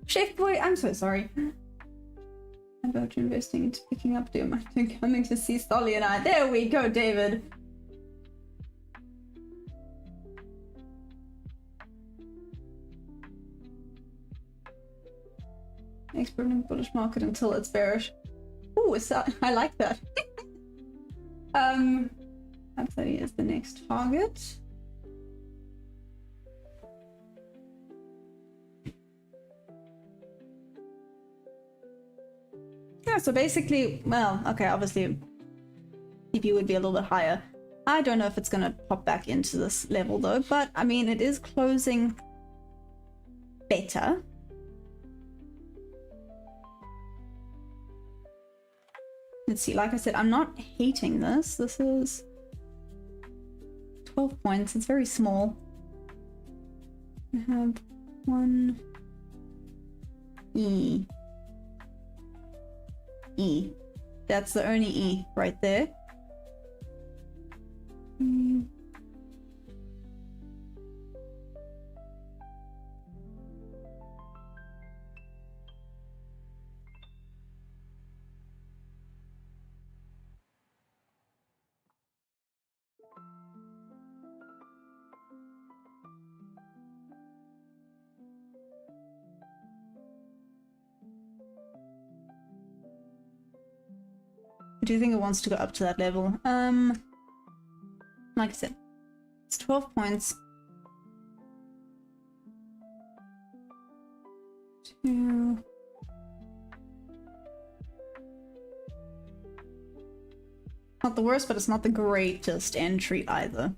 Chef boy, I'm so sorry. How about you investing into picking up Diamante, coming to see Stolly and I? There we go, David. Experiment bullish market until it's bearish. Ooh, I like that. 530 is the next target. Yeah, so basically, well, okay, obviously CP would be a little bit higher. I don't know if it's going to pop back into this level though, but I mean, it is closing better. Let's see, like I said, I'm not hating this. This is 12 points. It's very small. I have one E. E. That's the only E right there. Do you think it wants to go up to that level? Like I said, it's 12 points. Two. Not the worst, but it's not the greatest entry either.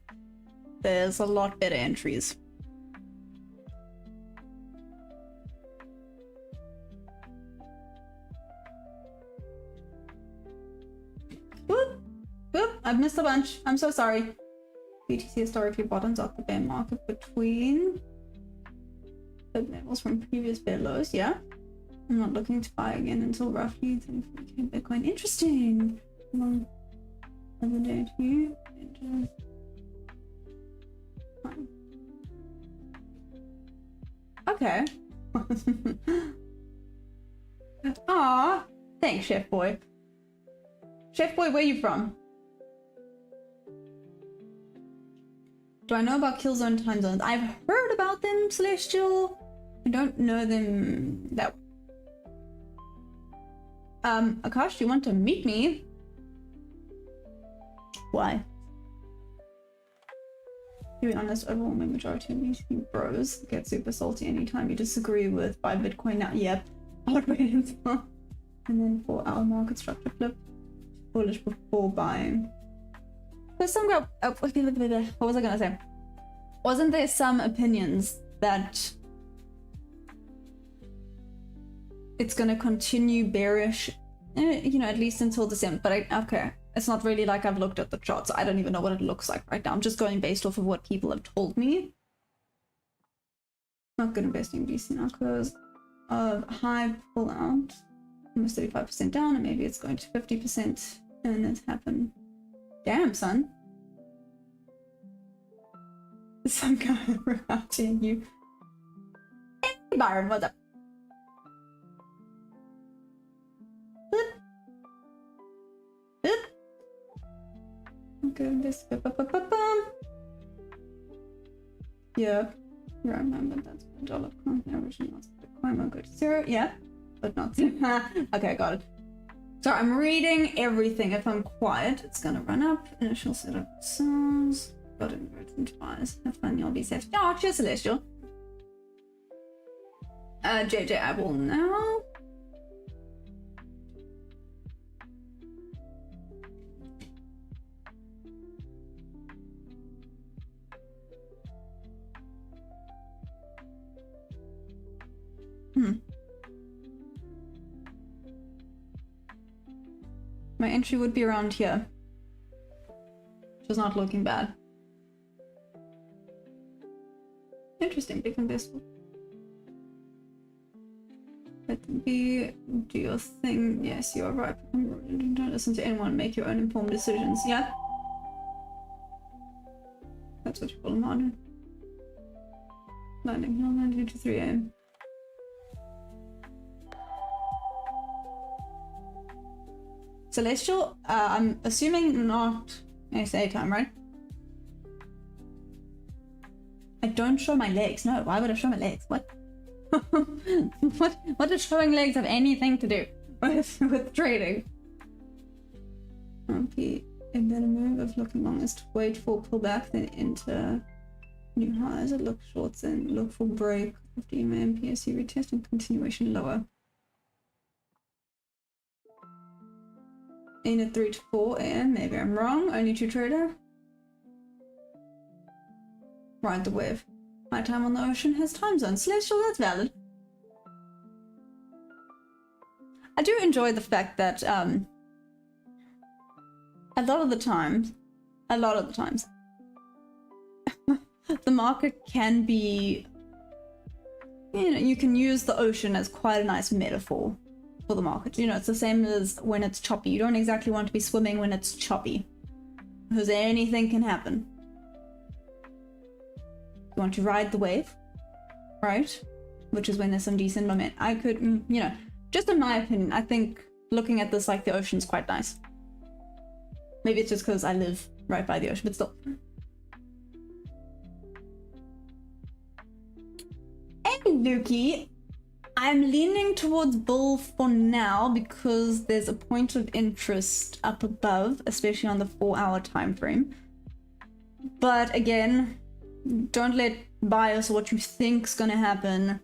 There's a lot better entries. I've missed a bunch. I'm so sorry. BTC historically bottoms out the bear market between the levels from previous bear lows. Yeah. I'm not looking to buy again until roughly 34K Bitcoin. Interesting. Another day to you. Okay. Aw. Thanks, Chef Boy. Chef Boy, where are you from? Do I know about kill zone time zones? I've heard about them, Celestial. I don't know them that Akash, do you want to meet me? Why? To be honest, overwhelming majority of YouTube bros get super salty anytime you disagree with buy Bitcoin now. Yep. I would wait until and then 4-hour market structure flip. Bullish before buying. There's some guy. Oh, what was I gonna say? Wasn't there some opinions that it's gonna continue bearish, you know, at least until December? But okay, it's not really like I've looked at the chart, so I don't even know what it looks like right now. I'm just going based off of what people have told me. Not good investing in BC now because of high pull out, almost 35% down, and maybe it's going to 50%, and it's happened. Damn, son. Some guy routing you. Hey, Byron, what's up? Boop. Boop. Okay, this. Yeah, I remember that's $1 coin. Original Bitcoin will go to 0. Yeah, but not 0. Okay, got it. So I'm reading everything. If I'm quiet, it's gonna run up. Initial setup sounds. Got it written twice. Have fun, you'll be safe. Oh, cheers, Celestial. JJ, I will now. My entry would be around here. Which is not looking bad. Interesting, big investment. Let me do your thing. Yes, you're right. Don't listen to anyone. Make your own informed decisions. Yeah. That's what you call a modern. Landing hill 9 to 3 AM. Celestial, I'm assuming not SA time, right? I don't show my legs. No, why would I show my legs? What? what does showing legs have anything to do with trading? Okay, and then a move of looking long is to wait for pullback, then enter new highs. It looks short, then look for break 15 MA PSU retest and continuation lower. Ain't it 3 to 4 a.m.? Maybe I'm wrong. Only 2 trader. Ride the wave. My time on the ocean has time zones. Celestial, that's valid. I do enjoy the fact that a lot of the times, the market can be, you know, you can use the ocean as quite a nice metaphor for the market. You know, it's the same as when it's choppy. You don't exactly want to be swimming when it's choppy, because anything can happen. You want to ride the wave, right? Which is when there's some decent momentum. I could, you know, just in my opinion, I think looking at this like the ocean's quite nice. Maybe it's just because I live right by the ocean, but still. Hey, Lukey. I'm leaning towards bull for now because there's a point of interest up above, especially on the 4-hour time frame. But again, don't let bias or what you think's gonna happen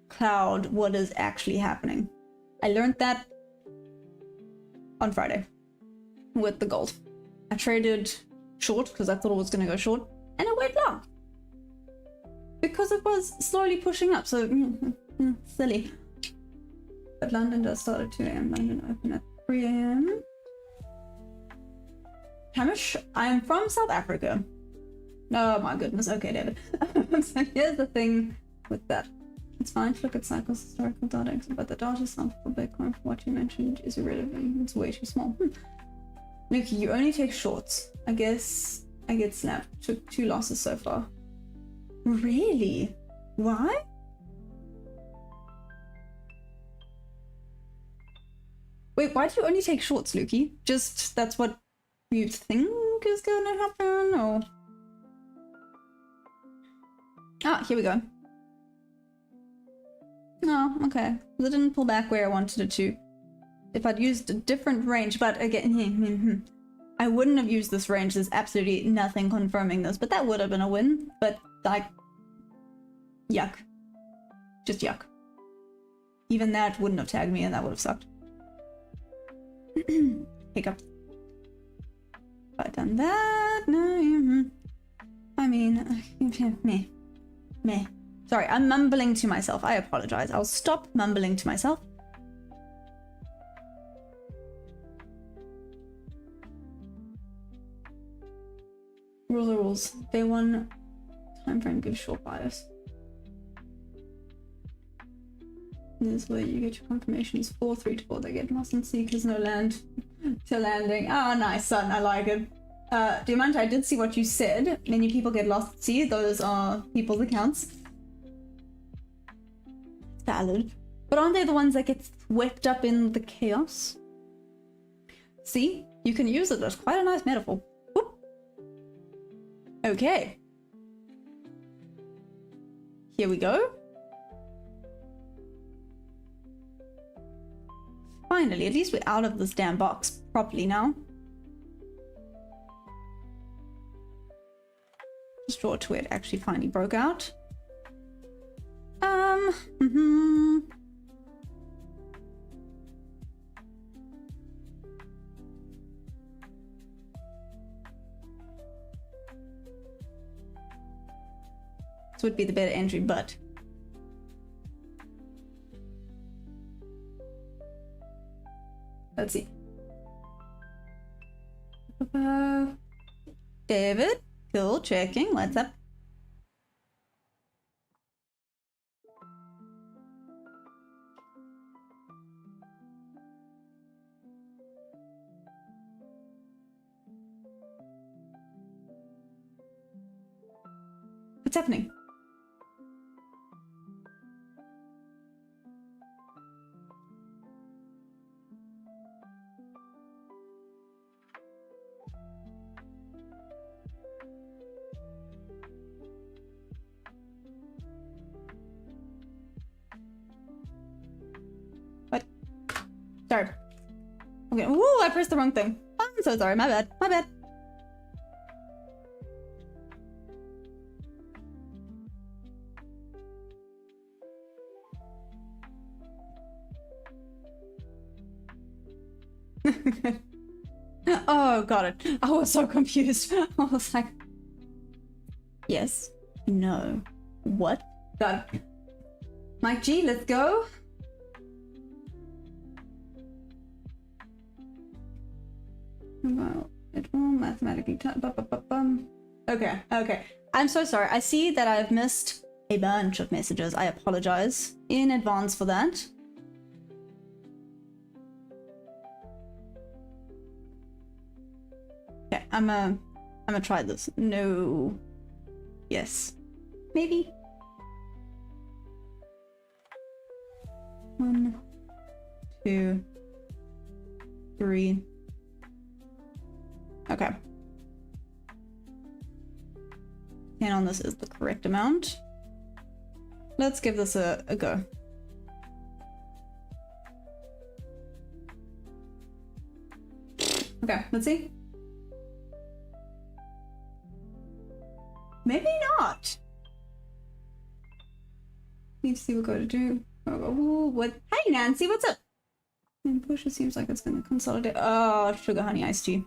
cloud what is actually happening. I learned that on Friday with the gold. I traded short because I thought it was gonna go short, and it went long because it was slowly pushing up. So silly. But London does start at 2 a.m. London open at 3 a.m. Hamish, I'm from South Africa. Oh my goodness. Okay, David. So here's the thing with that. It's fine to look at cycles, historical data, but the data sample for Bitcoin, for what you mentioned, is irrelevant. It's way too small. Look, you only take shorts. I guess I get snapped. Took 2 losses so far. Really? Why? Wait, why do you only take shorts, Lukey? Just that's what you think is gonna happen, or? Ah, here we go. Oh, okay. It didn't pull back where I wanted it to. If I'd used a different range, but again, I wouldn't have used this range. There's absolutely nothing confirming this, but that would have been a win. But, like, yuck. Just yuck. Even that wouldn't have tagged me, and that would have sucked. Hiccup. If I'd done that, no. I mean, meh. Sorry, I'm mumbling to myself. I apologize. I'll stop mumbling to myself. Rules are rules. Day 1 time frame gives short bias. This is where you get your confirmations. 4, 3 to 4. They get lost in sea because no land to landing. Ah, nice, son. I like it. Diamante, I did see what you said. Many people get lost at sea. Those are people's accounts. Valid. But aren't they the ones that get swept up in the chaos? See? You can use it as quite a nice metaphor. Whoop. Okay. Here we go. Finally, at least we're out of this damn box properly now. Just draw it to where it actually finally broke out. This would be the better entry, but let's see. David, cool, checking. What's up? What's happening? What? Sorry. Okay. Ooh, I pressed the wrong thing. I'm so sorry. My bad. My bad. Oh, got it. I was so confused. I was like, yes, no, what? Got it. Mike G, let's go. Well, it will mathematically. Okay, okay. I'm so sorry. I see that I've missed a bunch of messages. I apologize in advance for that. Okay, I'm gonna try this. No. Yes. Maybe. 1, 2, 3. Okay. 10 on this is the correct amount. Let's give this a go. Okay, let's see. Maybe not. Need to see what go to do. Oh, what? Hey, Nancy, what's up? And push, seems like it's gonna consolidate. Oh, sugar honey iced tea.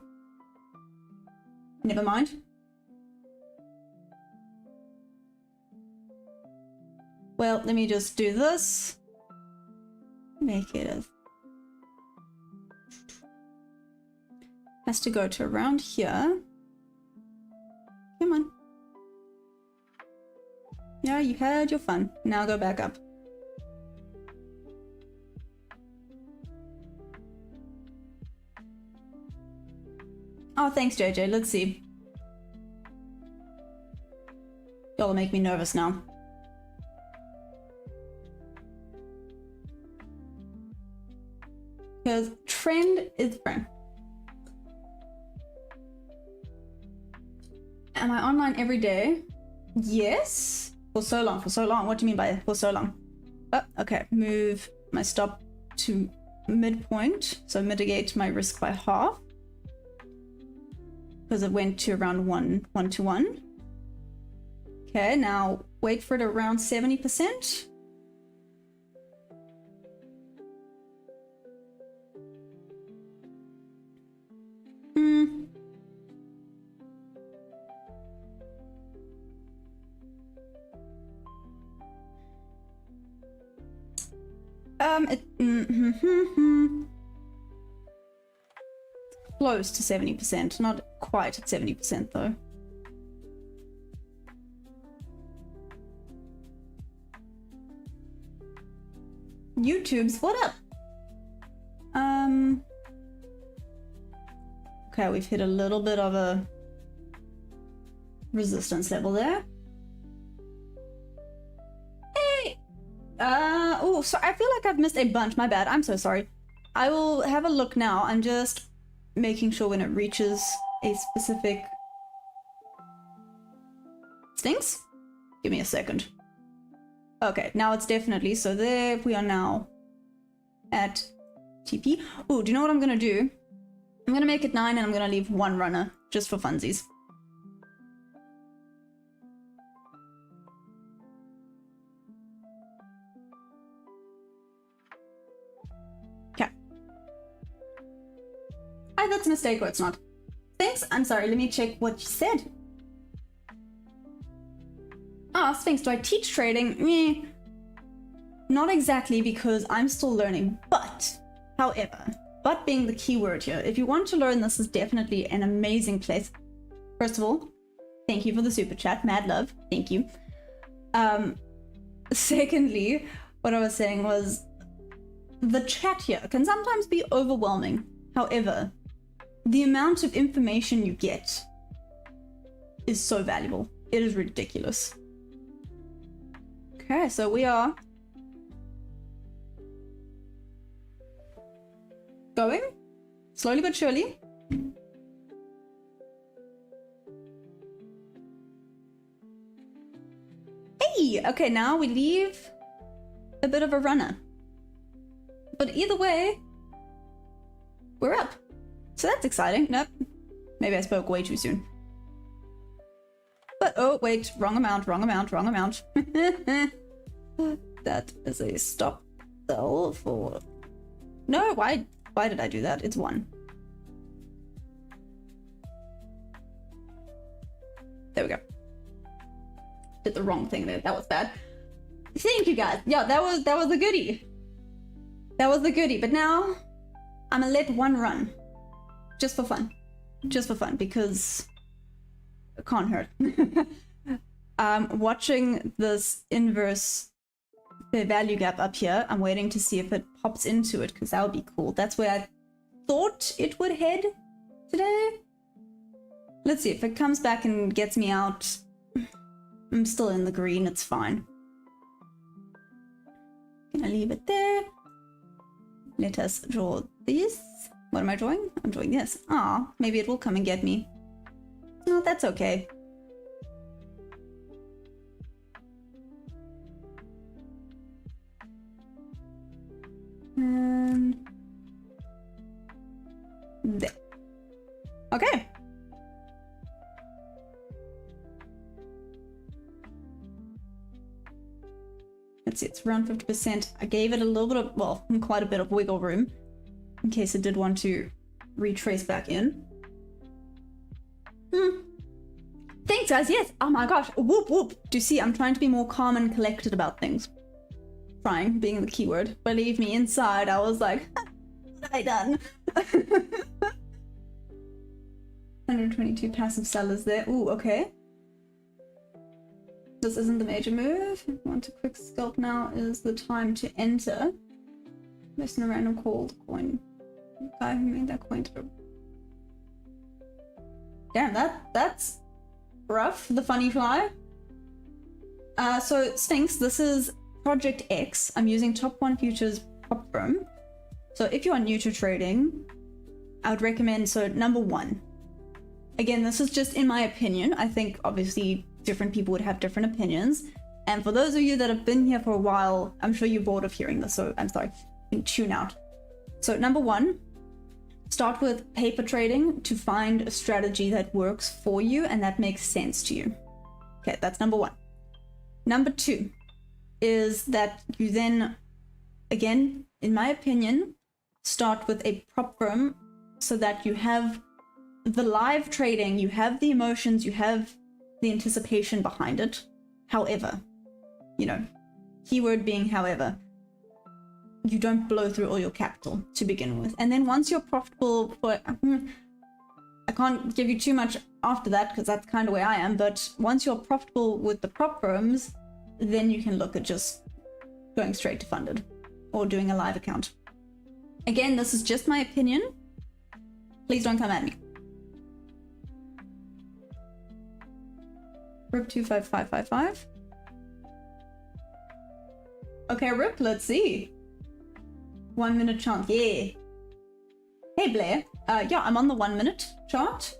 Never mind. Well, let me just do this. Make it a... Has to go to around here. Come on. Yeah, you had your fun. Now go back up. Oh, thanks, JJ. Let's see. Y'all make me nervous now. Because trend is friend. Am I online every day? Yes. For so long, for so long. What do you mean by for so long? Oh, okay. Move my stop to midpoint. So mitigate my risk by half. Because it went to around 1 to 1. Okay, now wait for it around 70%. Close to 70%, not quite at 70% though. YouTubes, what up? Okay, we've hit a little bit of a resistance level there. Hey! Oh, so I feel like I've missed a bunch. My bad. I'm so sorry. I will have a look now. I'm just making sure when it reaches a specific... Stinks? Give me a second. Okay, now it's definitely... So there we are now at TP. Oh, do you know what I'm gonna do? I'm gonna make it 9 and I'm gonna leave 1 runner just for funsies. Okay. That's a mistake or it's not. Thanks. I'm sorry. Let me check what you said. Ah, Sphinx, do I teach trading? Not exactly, because I'm still learning. But, however, but being the key word here, if you want to learn, this is definitely an amazing place. First of all, thank you for the super chat. Mad love. Thank you. Secondly, what I was saying was the chat here can sometimes be overwhelming. However, the amount of information you get is so valuable. It is ridiculous. Okay, so we are going slowly but surely. Hey, okay, now we leave a bit of a runner. But either way, we're up. So that's exciting. Nope. Maybe I spoke way too soon. But oh, wait, wrong amount, wrong amount, wrong amount. That is a stop sell for... No, why did I do that? It's 1. There we go. Did the wrong thing there. That was bad. Thank you guys. Yeah, that was a goodie. That was a goodie. But now I'm gonna let one run. Just for fun. Just for fun, because it can't hurt. Watching this inverse fair value gap up here. I'm waiting to see if it pops into it, because that would be cool. That's where I thought it would head today. Let's see if it comes back and gets me out. I'm still in the green, it's fine. Gonna leave it there. Let us draw this. What am I drawing? I'm drawing this. Ah, maybe it will come and get me. No, that's okay. There. Okay. Let's see, it's around 50%. I gave it a little bit of, well, quite a bit of wiggle room in case it did want to retrace back in. Thanks, guys. Yes. Oh my gosh. Whoop whoop. Do you see? I'm trying to be more calm and collected about things. Trying, being the keyword. Believe me, inside I was like, what have I done? 122 passive sellers there. Ooh, okay. This isn't the major move. If you want a quick scalp now is the time to enter. Missing a random cold coin. The guy who made that coin through. Damn, that's rough. The funny fly. So Sphinx, this is Project X. I'm using Top 1 Futures Prop Firm. So if you are new to trading, I would recommend, so number 1. Again, this is just in my opinion. I think obviously different people would have different opinions. And for those of you that have been here for a while, I'm sure you're bored of hearing this, so I'm sorry, you can tune out. So number 1, start with paper trading to find a strategy that works for you and that makes sense to you. Okay, that's number 1. Number 2 is that you then, again, in my opinion, start with a prop firm so that you have the live trading, you have the emotions, you have the anticipation behind it. However, you know, keyword being however, you don't blow through all your capital to begin with. And then once you're profitable for, I can't give you too much after that because that's kind of where I am, but once you're profitable with the prop firms, then you can look at just going straight to funded or doing a live account. Again, this is just my opinion. Please don't come at me. Rip 25555. Okay, Rip, let's see. 1 minute chart, yeah. Hey Blair, yeah, I'm on the 1 minute chart.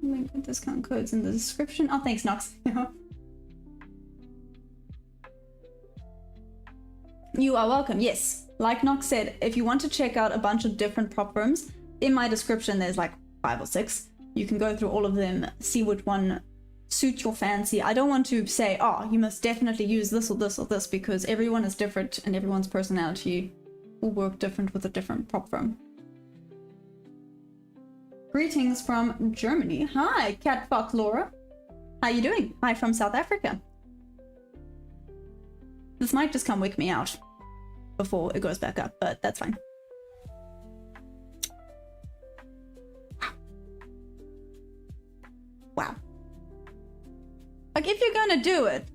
Link with discount codes in the description. Oh, thanks, Nox. You are welcome. Yes, like Nox said, if you want to check out a bunch of different prop firms, in my description there's like 5 or 6. You can go through all of them, see which one suits your fancy. I don't want to say, oh, you must definitely use this or this or this, because everyone is different and everyone's personality will work different with a different prop firm. Greetings from Germany. Hi, Cat Fox Laura. How you doing? Hi from South Africa. This might just come wake me out before it goes back up, but that's fine. Wow. Like, if you're gonna do it,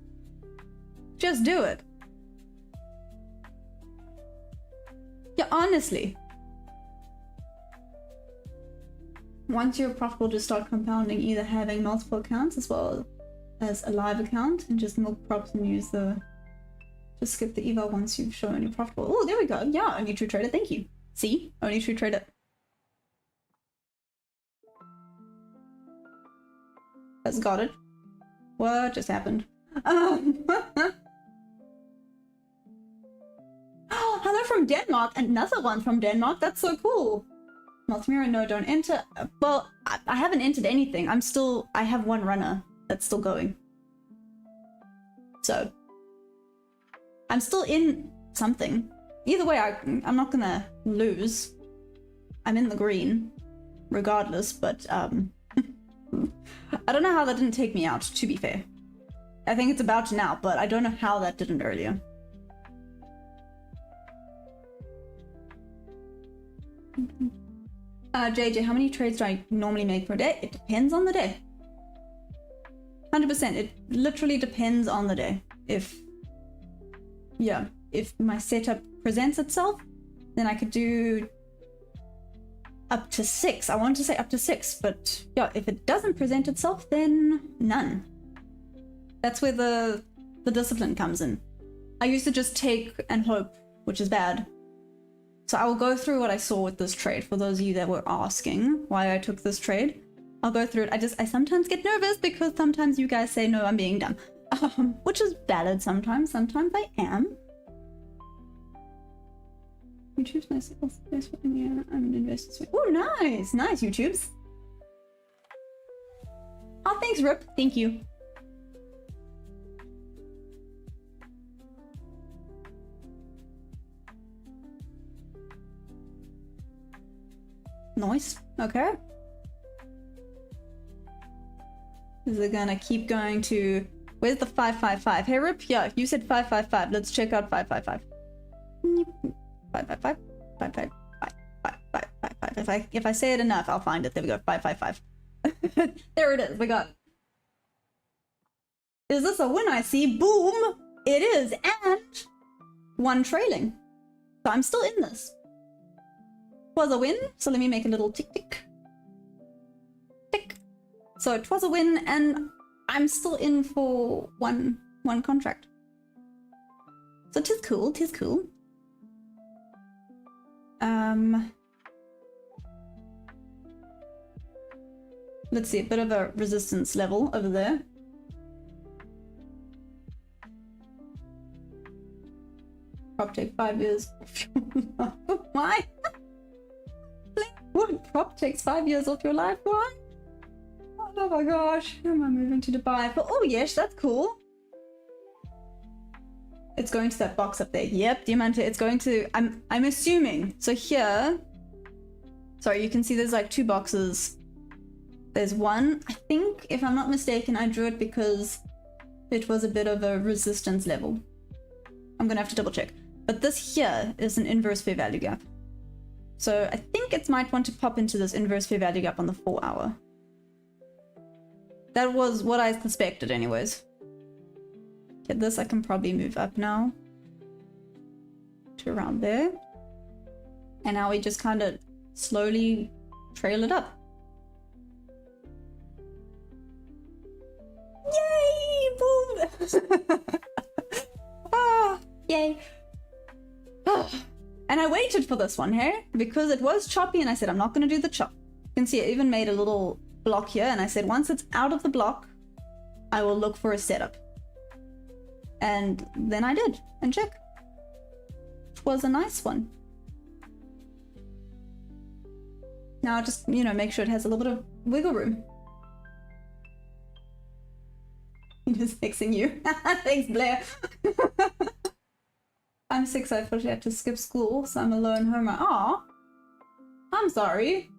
just do it. Yeah, honestly. Once you're profitable, just start compounding, either having multiple accounts as well as a live account, and just milk props and use the... Just skip the eval once you've shown you're profitable. Oh, there we go. Yeah, only true trader. Thank you. See? Only true trader. Has got it. What just happened? Oh, hello from Denmark. Another one from Denmark. That's so cool. Multimira, no, don't enter. Well, I haven't entered anything. I have one runner that's still going. So, I'm still in something. Either way, I'm not gonna lose. I'm in the green, regardless, but I don't know how that didn't take me out, to be fair. I think it's about to now, but I don't know how that didn't earlier. JJ, how many trades do I normally make per day? It depends on the day. 100%. It literally depends on the day. If my setup presents itself, then I could do up to 6. I wanted to say up to 6, but yeah, if it doesn't present itself, then none. That's where the discipline comes in. I used to just take and hope, which is bad. So I will go through what I saw with this trade for those of you that were asking why I took this trade. I'll go through it. I sometimes get nervous because sometimes you guys say, no, I'm being dumb. Which is valid sometimes. Sometimes I am. YouTube's my sales. Yeah, I'm an investor. Oh, nice. Nice, YouTube's. Oh, thanks, Rip. Thank you. Nice. Okay. Is it gonna keep going to... Where's the 555? Hey, Rip? Yeah, you said 555. Let's check out 555. 555. 555. 555. If I say it enough, I'll find it. There we go. 555. There it is. We got... Is this a win I see? Boom! It is. And one trailing. So I'm still in this. Was a win, so let me make a little tick tick tick. So it was a win, and I'm still in for one contract. So tis cool, tis cool. Let's see, a bit of a resistance level over there. Prop take 5 years. Why? What prop takes 5 years off your life? Why? Oh my gosh. Am I moving to Dubai? But oh yes, that's cool. It's going to that box up there. Yep, Diamante, it's going to... I'm assuming. So here... Sorry, you can see there's like 2 boxes. There's one. I think, if I'm not mistaken, I drew it because it was a bit of a resistance level. I'm gonna have to double check. But this here is an inverse fair value gap. So I think it might want to pop into this inverse fair value gap on the 4 hour. That was what I suspected anyways. Okay, this I can probably move up now to around there. And now we just kind of slowly trail it up. Yay! Boom! Ah, yay. Ah. And I waited for this one here because it was choppy and I said, I'm not going to do the chop. You can see I even made a little block here and I said, once it's out of the block, I will look for a setup. And then I did, and check. It was a nice one. Now just, you know, make sure it has a little bit of wiggle room. Just fixing you. Thanks, Blair. I'm 6, I thought you had to skip school, so I'm a lone homer. Aw, I'm sorry.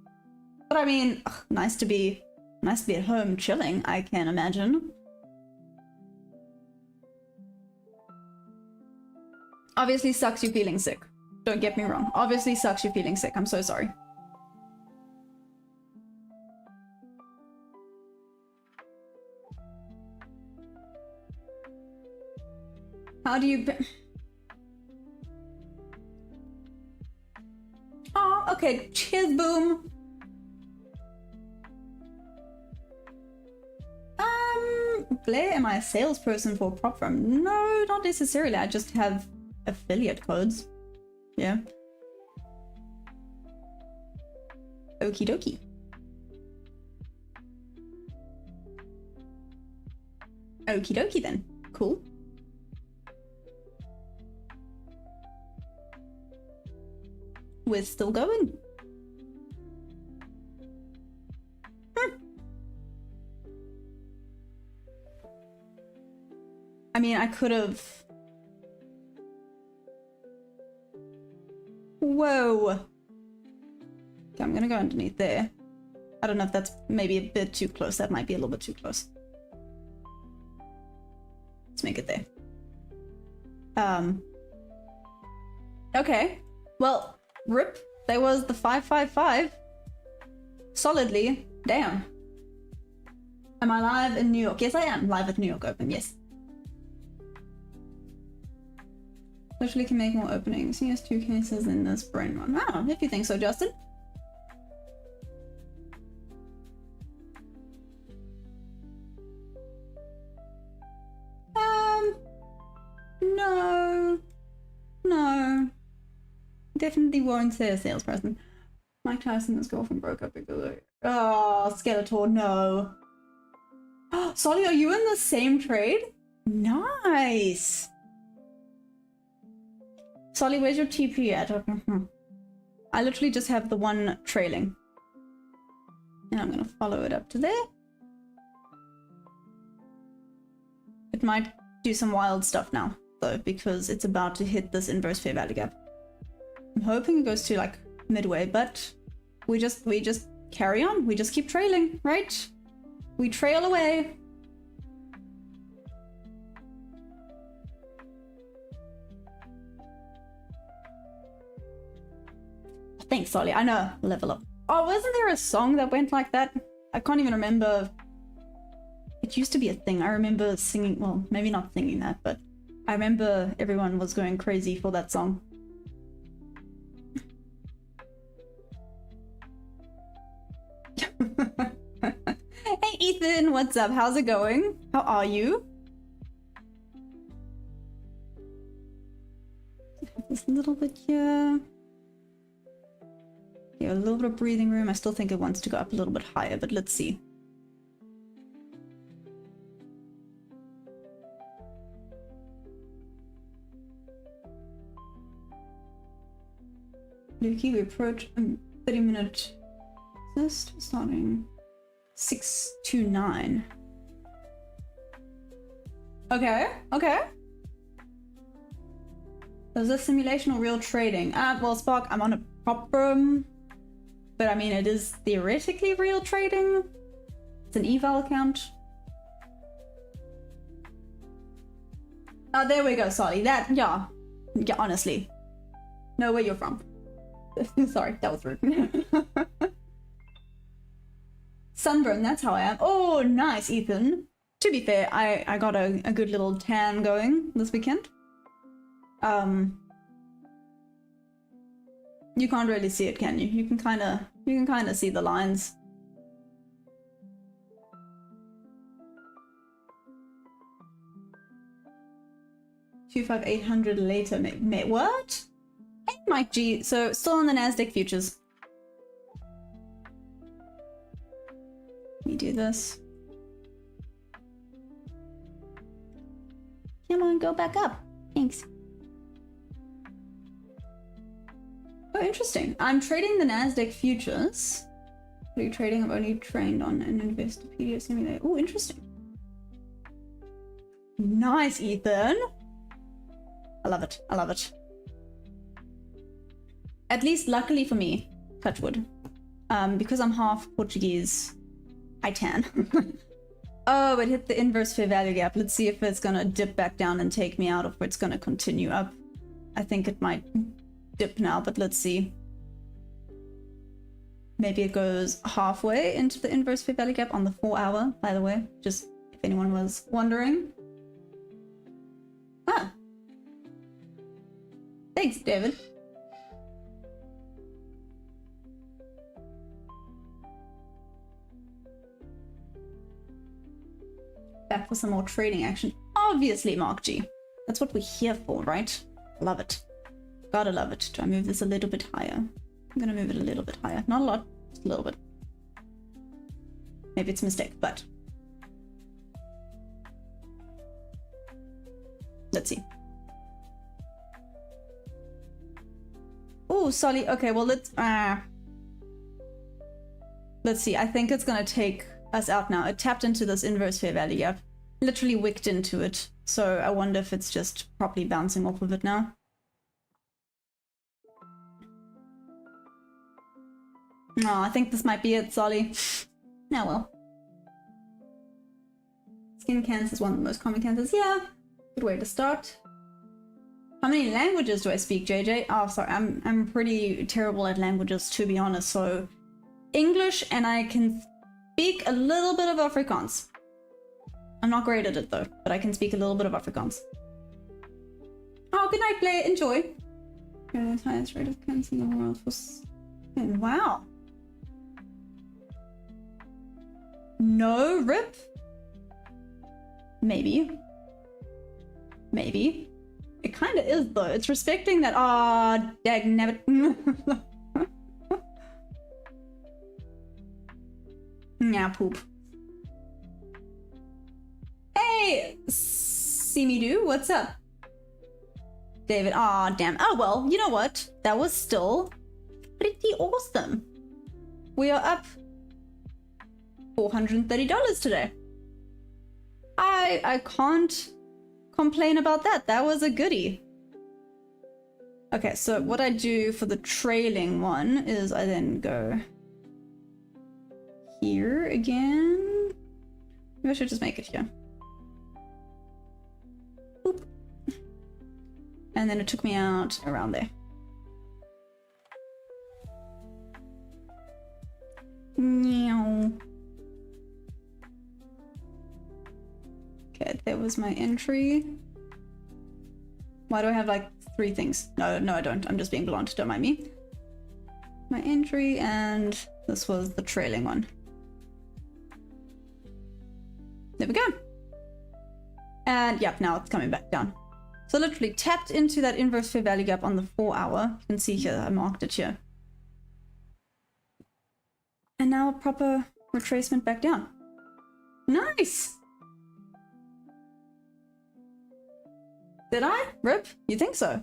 But I mean, ugh, nice to be at home chilling, I can imagine. Obviously sucks you feeling sick. Don't get me wrong. Obviously sucks you feeling sick. I'm so sorry. How do you... Oh, okay. Cheers, boom. Blair, am I a salesperson for a prop firm? No, not necessarily. I just have affiliate codes. Yeah. Okie dokie. Okie dokie then. Cool. We're still going. I mean, I could have... Whoa. Okay, I'm gonna go underneath there. I don't know if that's maybe a bit too close. That might be a little bit too close. Let's make it there. Okay. Well, rip. There was the 555. Solidly. Damn. Am I live in New York? Yes, I am live at New York Open. Yes. Literally can make more openings. He has 2 cases in this brain one. Oh, if you think so, Justin. No. No. Definitely won't say a salesperson. Mike Tyson and his girlfriend broke up because oh, Skeletor, no. Oh, Solly, are you in the same trade? Nice. Solly, where's your TP at? I literally just have the one trailing. And I'm gonna follow it up to there. It might do some wild stuff now, though, because it's about to hit this inverse fair value gap. I'm hoping it goes to like midway, but we just carry on. We just keep trailing, right? We trail away. Thanks, Solly. I know. Level up. Oh, wasn't there a song that went like that? I can't even remember. It used to be a thing. I remember singing, well, maybe not singing that, but I remember everyone was going crazy for that song. Hey Ethan, what's up? How's it going? How are you? Just a little bit here. Yeah, a little bit of breathing room. I still think it wants to go up a little bit higher, but let's see. Lukey, we approach 30-minute assist starting 629. Okay, okay. Is this simulation or real trading? Well, Spark, I'm on a prop firm, but I mean, it is theoretically real trading. It's an eval account. Oh, there we go, Solly. That, yeah, honestly. Know where you're from. Sorry, that was rude. Sunburn, that's how I am. Oh, nice, Ethan. To be fair, I got a good little tan going this weekend. You can't really see it, can you? You can kind of see the lines. $25,800 later. What? Hey, Mike G. So still on the Nasdaq futures. Let me do this. Come on, go back up. Thanks. Oh, interesting. I'm trading the Nasdaq futures. What are you trading? I've only trained on an Investopedia simulator. Oh, interesting. Nice, Ethan. I love it. I love it. At least luckily for me, touch wood, because I'm half Portuguese, I tan. Oh, it hit the inverse fair value gap. Let's see if it's gonna dip back down and take me out, or if it's gonna continue up. I think it might dip now, but let's see. Maybe it goes halfway into the inverse fair value gap on the 4-hour, by the way, just if anyone was wondering. Ah. Thanks, David. Back for some more trading action. Obviously, Mark G. That's what we're here for, right? Love it. Gotta love it. Do I move this a little bit higher? I'm gonna move it a little bit higher. Not a lot, just a little bit. Maybe it's a mistake, but... let's see. Oh, Solly. Okay, well, let's see. I think it's gonna take us out now. It tapped into this inverse fair value gap. Literally wicked into it. So I wonder if it's just properly bouncing off of it now. No, I think this might be it, Solly. No, well. Skin cancer is one of the most common cancers. Yeah, good way to start. How many languages do I speak, JJ? Oh, sorry, I'm pretty terrible at languages, to be honest. So English, and I can speak a little bit of Afrikaans. I'm not great at it though, but I can speak a little bit of Afrikaans. Oh, good night, Blair. Enjoy. The highest rate of cancer in the world was... Wow. No, rip? Maybe. Maybe. It kind of is though. It's respecting that. Ah, dag nabbit. Nah, poop. Hey, see me do. What's up, David? Ah, damn. Oh well. You know what? That was still pretty awesome. We are up $430 today. I can't complain about that. That was a goodie. Okay, so what I do for the trailing one is I then go here again. Maybe I should just make it here. Boop. And then it took me out around there. Meow. Okay, there was my entry. Why do I have like 3 things? No, I don't. I'm just being blunt. Don't mind me. My entry, and this was the trailing one. There we go. And yep, now it's coming back down. So literally tapped into that inverse fair value gap on the 4-hour. You can see here, I marked it here. And now a proper retracement back down. Nice! Did I? Rip? You think so?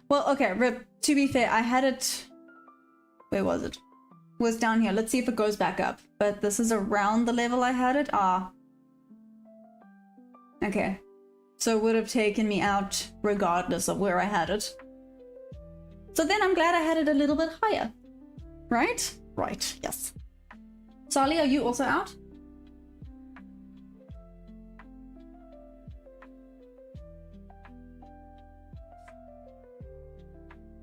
Well, okay, Rip, to be fair, I had it... Where was it? It was down here. Let's see if it goes back up. But this is around the level I had it. Ah. Okay. So it would have taken me out regardless of where I had it. So then I'm glad I had it a little bit higher. Right? Right, yes. Sally, are you also out?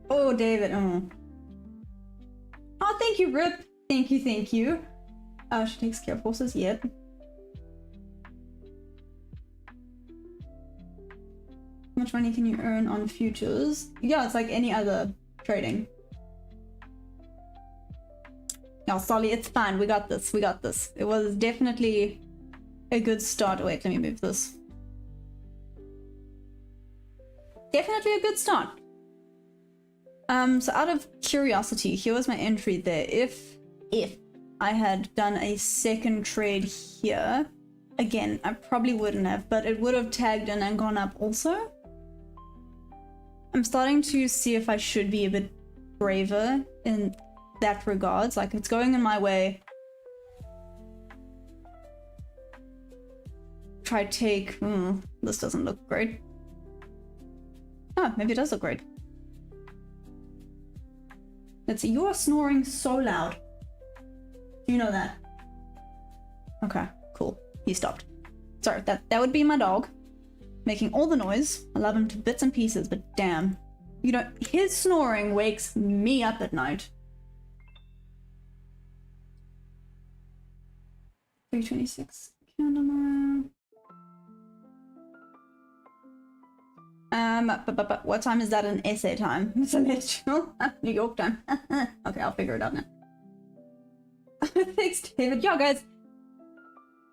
Oh, David. Oh, thank you, Rip. Thank you, thank you. She takes care of horses yet. How much money can you earn on futures? Yeah, it's like any other trading. No, Solly, it's fine. We got this. We got this. It was definitely a good start. Wait, let me move this. Definitely a good start. So out of curiosity, here was my entry there. If I had done a second trade here, again, I probably wouldn't have, but it would have tagged in and gone up also. I'm starting to see if I should be a bit braver in that regards. Like, it's going in my way. Try take... this doesn't look great. Oh, maybe it does look great. Let's see. You are snoring so loud. Do you know that? Okay, cool. He stopped. Sorry, that would be my dog. Making all the noise. I love him to bits and pieces, but damn. You know, his snoring wakes me up at night. 326. Candle. But what time is that in SA time? Celestial? New York time. Okay, I'll figure it out now. Thanks, David. Yeah, guys.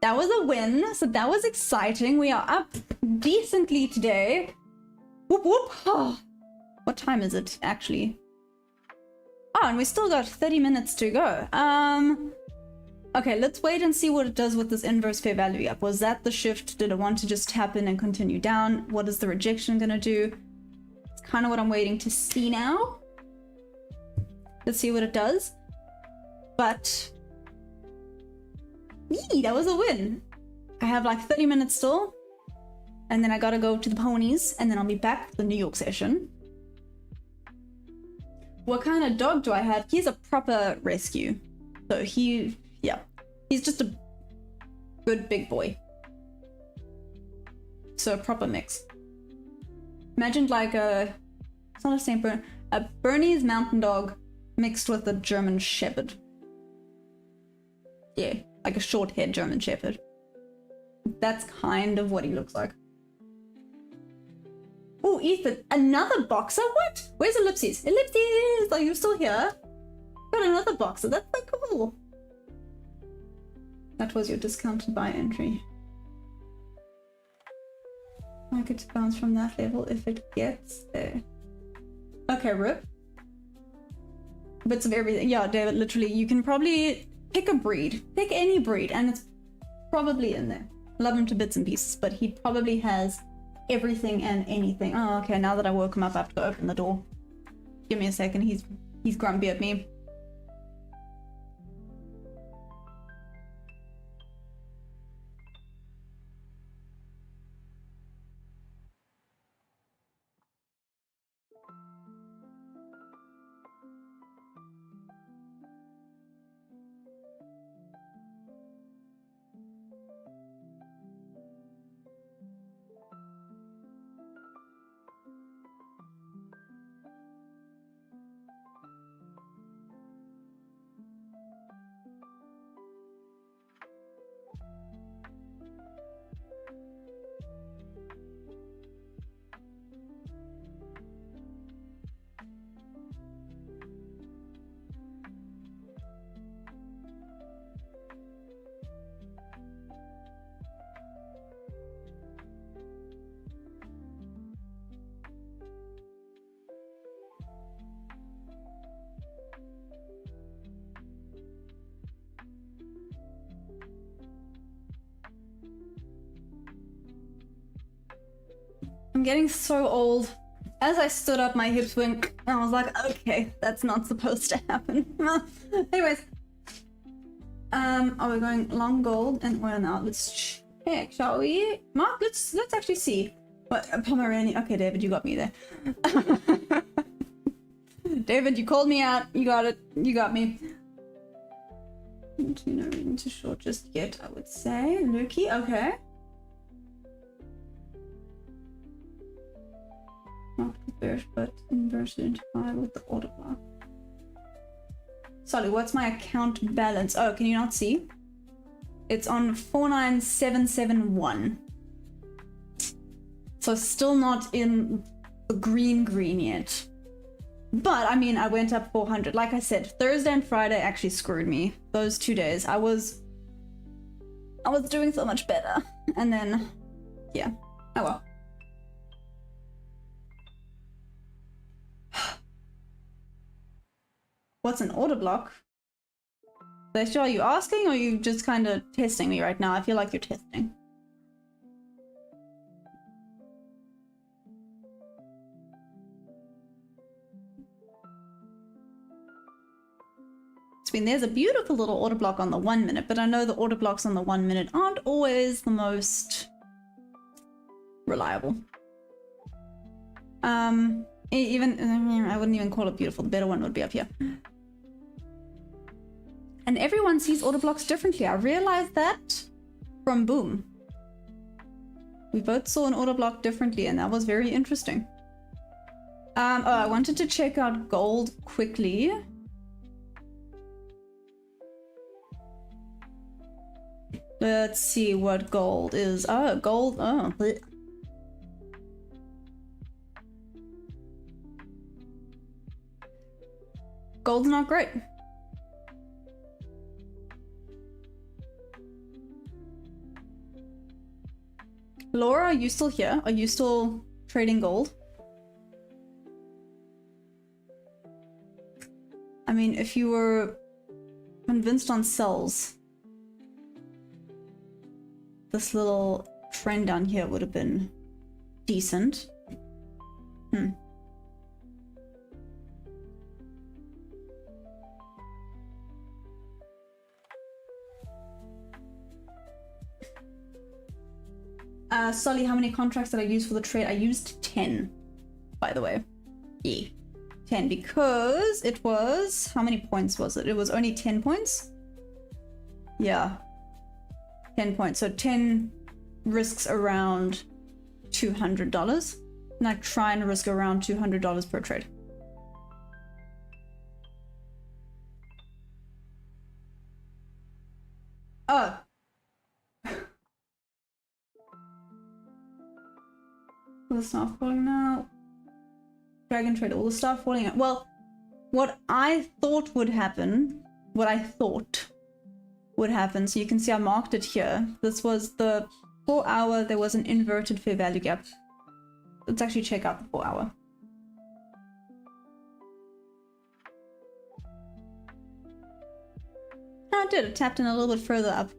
That was a win, so that was exciting. We are up decently today. Whoop whoop. Oh, what time is it, actually? Oh, and we still got 30 minutes to go. Okay, let's wait and see what it does with this inverse fair value gap. Was that the shift? Did it want to just tap in and continue down? What is the rejection gonna do? It's kind of what I'm waiting to see now. Let's see what it does. But... yee, that was a win. I have like 30 minutes still. And then I gotta go to the ponies. And then I'll be back for the New York session. what kind of dog do I have? He's a proper rescue. So he's just a good big boy. So a proper mix. Imagine like it's not a Saint Bernard, a Bernese mountain dog mixed with a German Shepherd. Yeah, like a short-haired German Shepherd. That's kind of what he looks like. Oh, Ethan, another boxer? What? Where's Ellipses? Ellipses! Are you still here? Got another boxer. That's so cool. That was your discounted buy entry. Market bounce from that level if it gets there. Okay, rip. Bits of everything. Yeah, David, literally, you can probably pick a breed. Pick any breed, and it's probably in there. Love him to bits and pieces, but he probably has everything and anything. Oh, okay, now that I woke him up, I have to go open the door. Give me a second, he's grumpy at me. I'm getting so old. As I stood up, my hips went, and I was like, okay, that's not supposed to happen. Anyways, are we going long gold and oil now? Let's check, shall we? Mark, let's actually see. What Pomeranian? Okay, David, you got me there. David, you called me out. You got it. You got me. No reason to short just yet, I would say. Lukey, okay. Not bearish, but inversely identified with the order block. Sorry, what's my account balance? Oh, can you not see? It's on 49771. So still not in the green yet. But I mean, I went up 400. Like I said, Thursday and Friday actually screwed me. Those 2 days, I was doing so much better. And then, yeah, oh well. What's an order block? Are you asking, or are you just kind of testing me right now? I feel like you're testing. I mean, there's a beautiful little order block on the 1 minute, but I know the order blocks on the 1 minute aren't always the most reliable. Even I wouldn't even call it beautiful. The better one would be up here. And everyone sees order blocks differently. I realized that from Boom. We both saw an order block differently, and that was very interesting. Oh, I wanted to check out gold quickly. Let's see what gold is. Oh, gold. Oh, bleh. Gold's not great. Laura, are you still here? Are you still trading gold? I mean, if you were convinced on sells, this little trend down here would have been decent. Sully, how many contracts did I use for the trade? I used 10, by the way. Yeah. 10 because it was, how many points was it? It was only 10 points. Yeah, 10 points. So 10 risks around $200, and I try and risk around $200 per trade. Oh. All the staff falling out. Dragon trade, all the staff falling out. Well, what I thought would happen, so you can see I marked it here. This was the 4 hour, there was an inverted fair value gap. Let's actually check out the 4 hour. Oh, it did, it tapped in a little bit further up.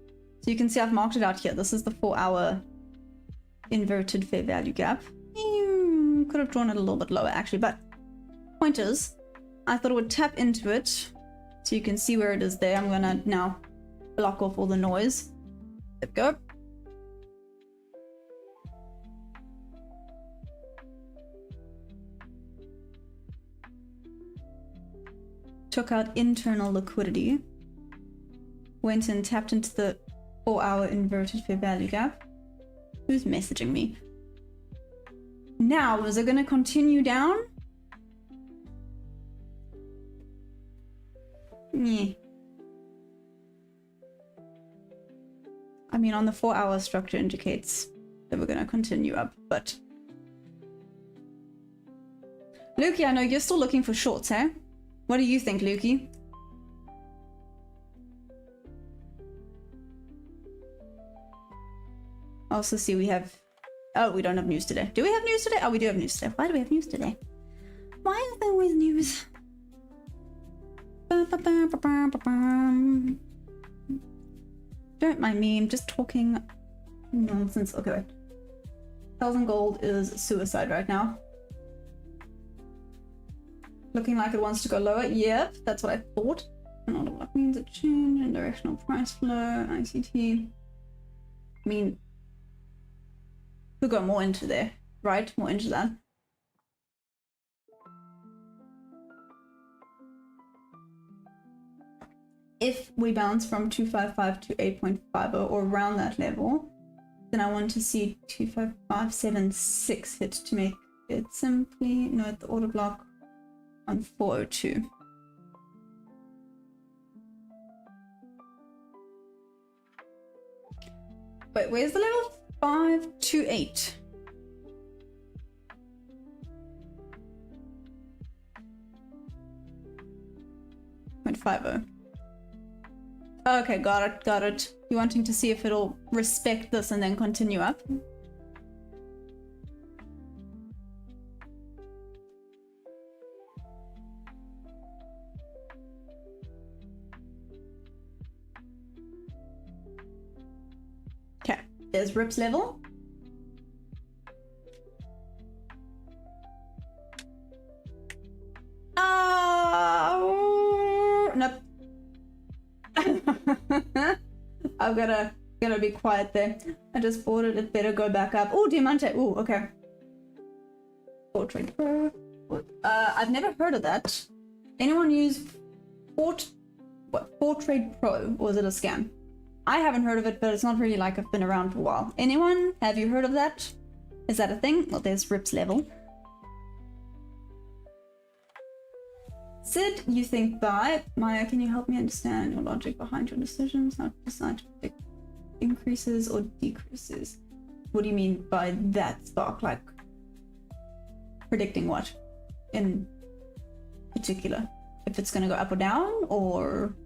So you can see I've marked it out here. This is the 4 hour inverted fair value gap. Could have drawn it a little bit lower actually, but point is, I thought it would tap into it. So you can see where it is there. I'm gonna now block off all the noise. There we go. Took out internal liquidity. Went and tapped into the 4 hour inverted fair value gap. Who's messaging me? Now, is it going to continue down? Yeah. I mean, on the 4 hour structure indicates that we're going to continue up, but... Lukey, I know you're still looking for shorts, eh? What do you think, Lukey? Also see we have... Oh, we don't have news today. Do we have news today? Oh, we do have news today. Why do we have news today? Why is there always news? Don't mind me, I'm just talking nonsense. Okay, wait. 1,000 gold is suicide right now. Looking like it wants to go lower. Yep, that's what I thought. And all of what means a change in directional price flow, ICT. I mean, we'll go more into there, right? More into that. If we bounce from 255 to 8.50 or around that level, then I want to see 25576 hit to make it simply note the order block on 402. Wait, where's the level? 528. .50. Okay, got it, got it. You're wanting to see if it'll respect this and then continue up? Okay, there's Rip's level. Nope. I'm gonna be quiet there. I just bought it. It better go back up. Oh, Diamante. Oh, okay. Trade Pro. I've never heard of that. Anyone use Trade Pro, or is it a scam? I haven't heard of it, but it's not really like I've been around for a while. Anyone? Have you heard of that? Is that a thing? Well, there's Rip's level. Sid, you think buy. Maya, can you help me understand your logic behind your decisions? How to decide to predict increases or decreases? What do you mean by that, Spark? Like, predicting what in particular? If it's going to go up or down, or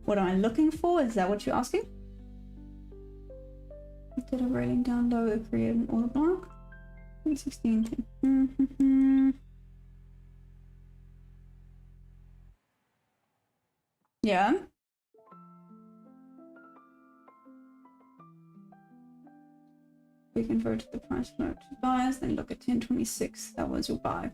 what am I looking for? Is that what you're asking? Instead of writing down low, it created an order block. 16. Yeah. We converted the price flow to buyers, then look at 1026. That was your buy.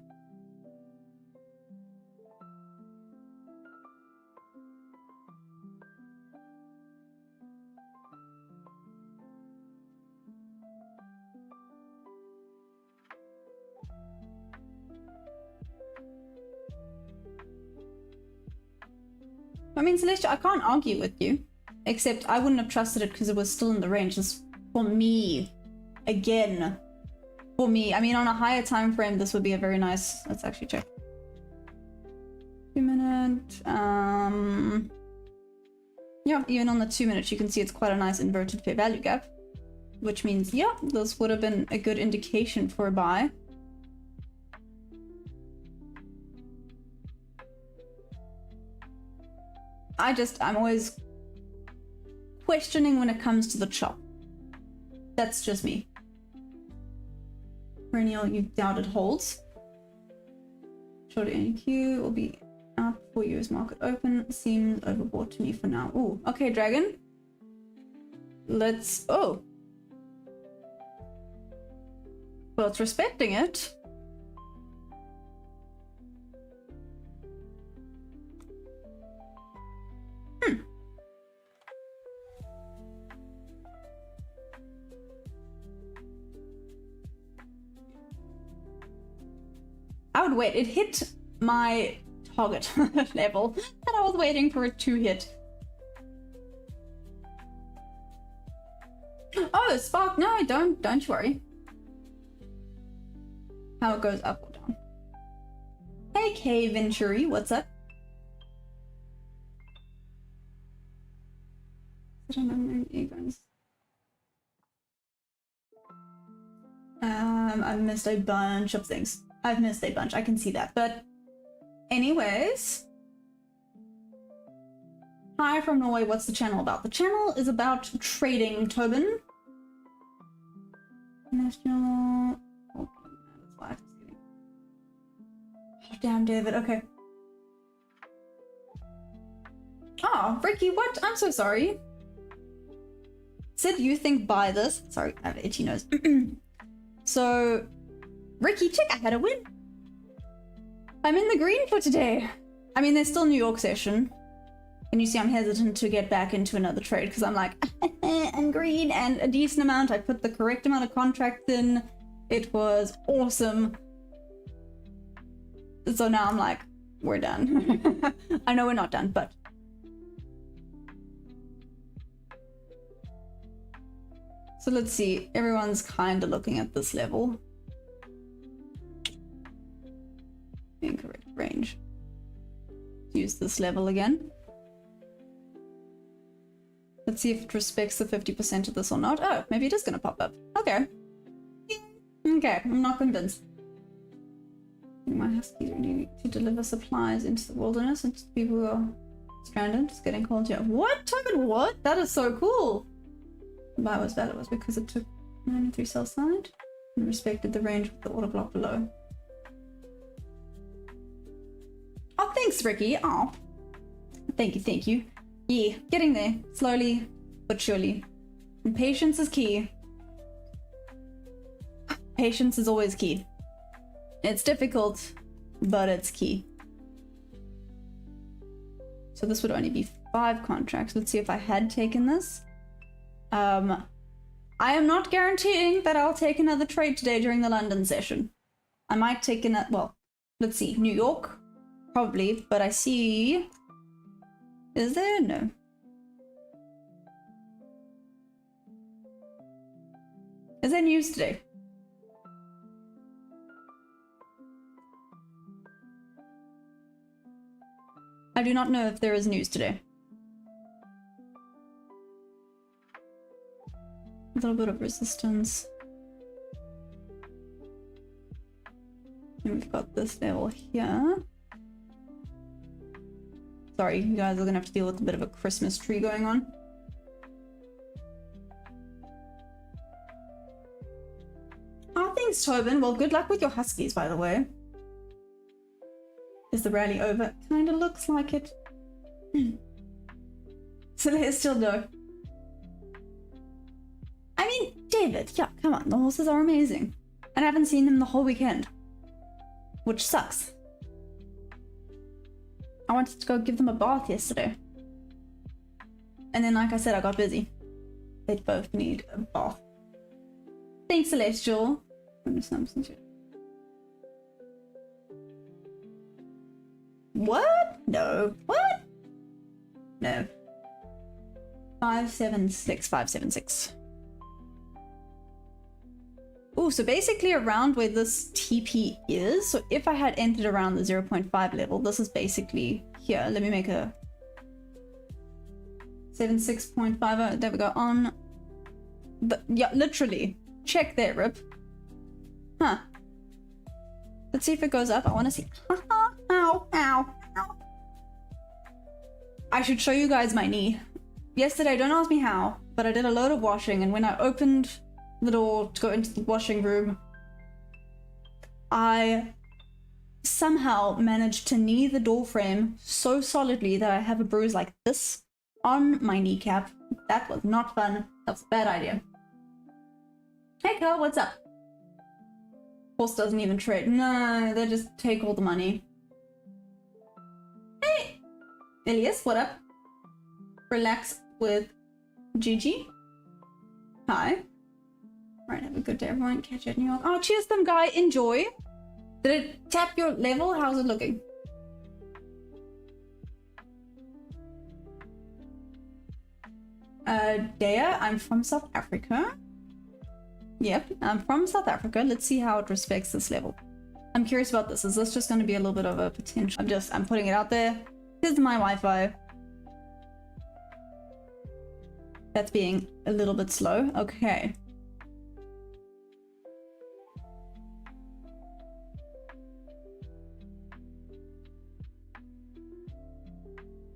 I mean, Celestia, I can't argue with you. Except I wouldn't have trusted it because it was still in the range. Just for me. Again. For me. I mean, on a higher time frame, this would be a very nice... Let's actually check. 2 minute. Yeah, even on the 2 minutes, you can see it's quite a nice inverted fair value gap. Which means, yeah, this would have been a good indication for a buy. I'm always questioning when it comes to the chop. That's just me. Perennial, you doubt it holds. Short NQ will be out before US market open. Seems overbought to me for now. Ooh, okay, Dragon. Let's... Oh. Well, it's respecting it. I would wait. It hit my target level and I was waiting for it to hit. Oh, Spark, no, don't worry. How it goes up or down. Hey, K Venturi, what's up? I've missed a bunch of things. I can see that. But anyways. Hi from Norway, what's the channel about? The channel is about trading, Tobin. National... Oh, that's why I was kidding. Oh, damn, David, okay. Oh, Ricky, what? I'm so sorry. Sid, you think buy this? Sorry, I have an itchy nose. So, Ricky, check, I had a win. I'm in the green for today. I mean, there's still New York session. And you see I'm hesitant to get back into another trade because I'm like, I'm green and a decent amount. I put the correct amount of contracts in. It was awesome. So now I'm like, we're done. I know we're not done, but... So let's see, everyone's kind of looking at this level. Incorrect range. Use this level again. Let's see if it respects the 50% of this or not. Oh, maybe it is going to pop up. Okay. Okay, I'm not convinced. My huskies ready to deliver supplies into the wilderness and people who are stranded. Just getting called here. What? Tobin, what? That is so cool. Why was that? It was because it took 93 sell side and respected the range of the order block below. Oh, thanks, Ricky. Oh, thank you. Yeah, getting there. Slowly, but surely. And patience is key. Patience is always key. It's difficult, but it's key. So this would only be 5 contracts. Let's see if I had taken this. I am not guaranteeing that I'll take another trade today during the London session. I might take another, well, let's see, New York, probably, but I see, is there? No. Is there news today? I do not know if there is news today. A little bit of resistance. And we've got this level here. Sorry, you guys are gonna have to deal with a bit of a Christmas tree going on. Oh, thanks, Tobin. Well, good luck with your huskies, by the way. Is the rally over? Kinda looks like it. So there's still no. I mean, David, yeah, come on, the horses are amazing. And I haven't seen them the whole weekend. Which sucks. I wanted to go give them a bath yesterday. And then, like I said, I got busy. They'd both need a bath. Thanks, Celestial. What? No. What? No. 576, 576. Oh, so basically around where this TP is. So if I had entered around the 0.5 level, this is basically here. Let me make a 76.5. There we go. On the, yeah, literally. Check there, Rip. Huh. Let's see if it goes up. I want to see. Ow, ow, ow. I should show you guys my knee. Yesterday, don't ask me how, but I did a load of washing, and when I opened the door to go into the washing room, I somehow managed to knee the door frame so solidly that I have a bruise like this on my kneecap. That was not fun. That was a bad idea. Hey Carl, what's up? Horse doesn't even trade. No, they just take all the money. Hey! Elias, what up? Relax with Gigi. Hi. Right, have a good day, everyone. Catch you at New York. Oh, cheers, them guy. Enjoy. Did it tap your level? How's it looking? Dea, I'm from South Africa. Yep, I'm from South Africa. Let's see how it respects this level. I'm curious about this. Is this just going to be a little bit of a potential? I'm putting it out there. Here's my Wi-Fi. That's being a little bit slow. Okay.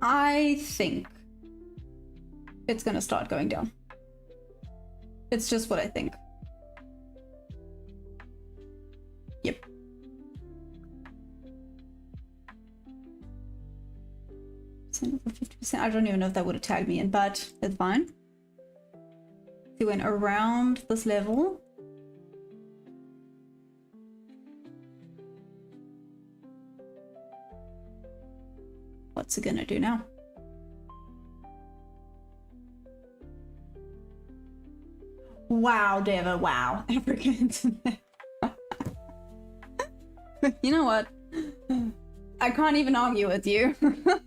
I think it's gonna start going down. It's just what I think. Yep. Over 50%. I don't even know if that would have tagged me in, but it's fine. He went around this level. What's it gonna do now? Wow, Deva, wow. Africa internet. You know what? I can't even argue with you. Can't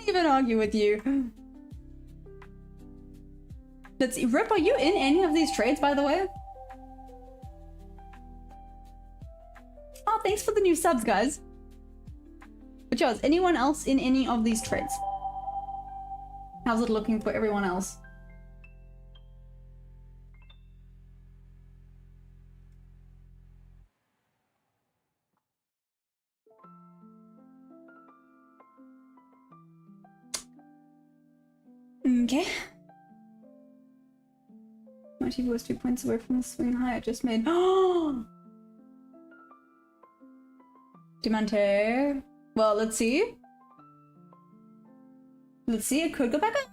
even argue with you. Let's see. Rip, are you in any of these trades, by the way? Oh, thanks for the new subs, guys. But yeah, is anyone else in any of these trades? How's it looking for everyone else? Okay. My TV was 2 points away from the swing high I just made. Oh! Diamante. Well, let's see. Let's see, it could go back up.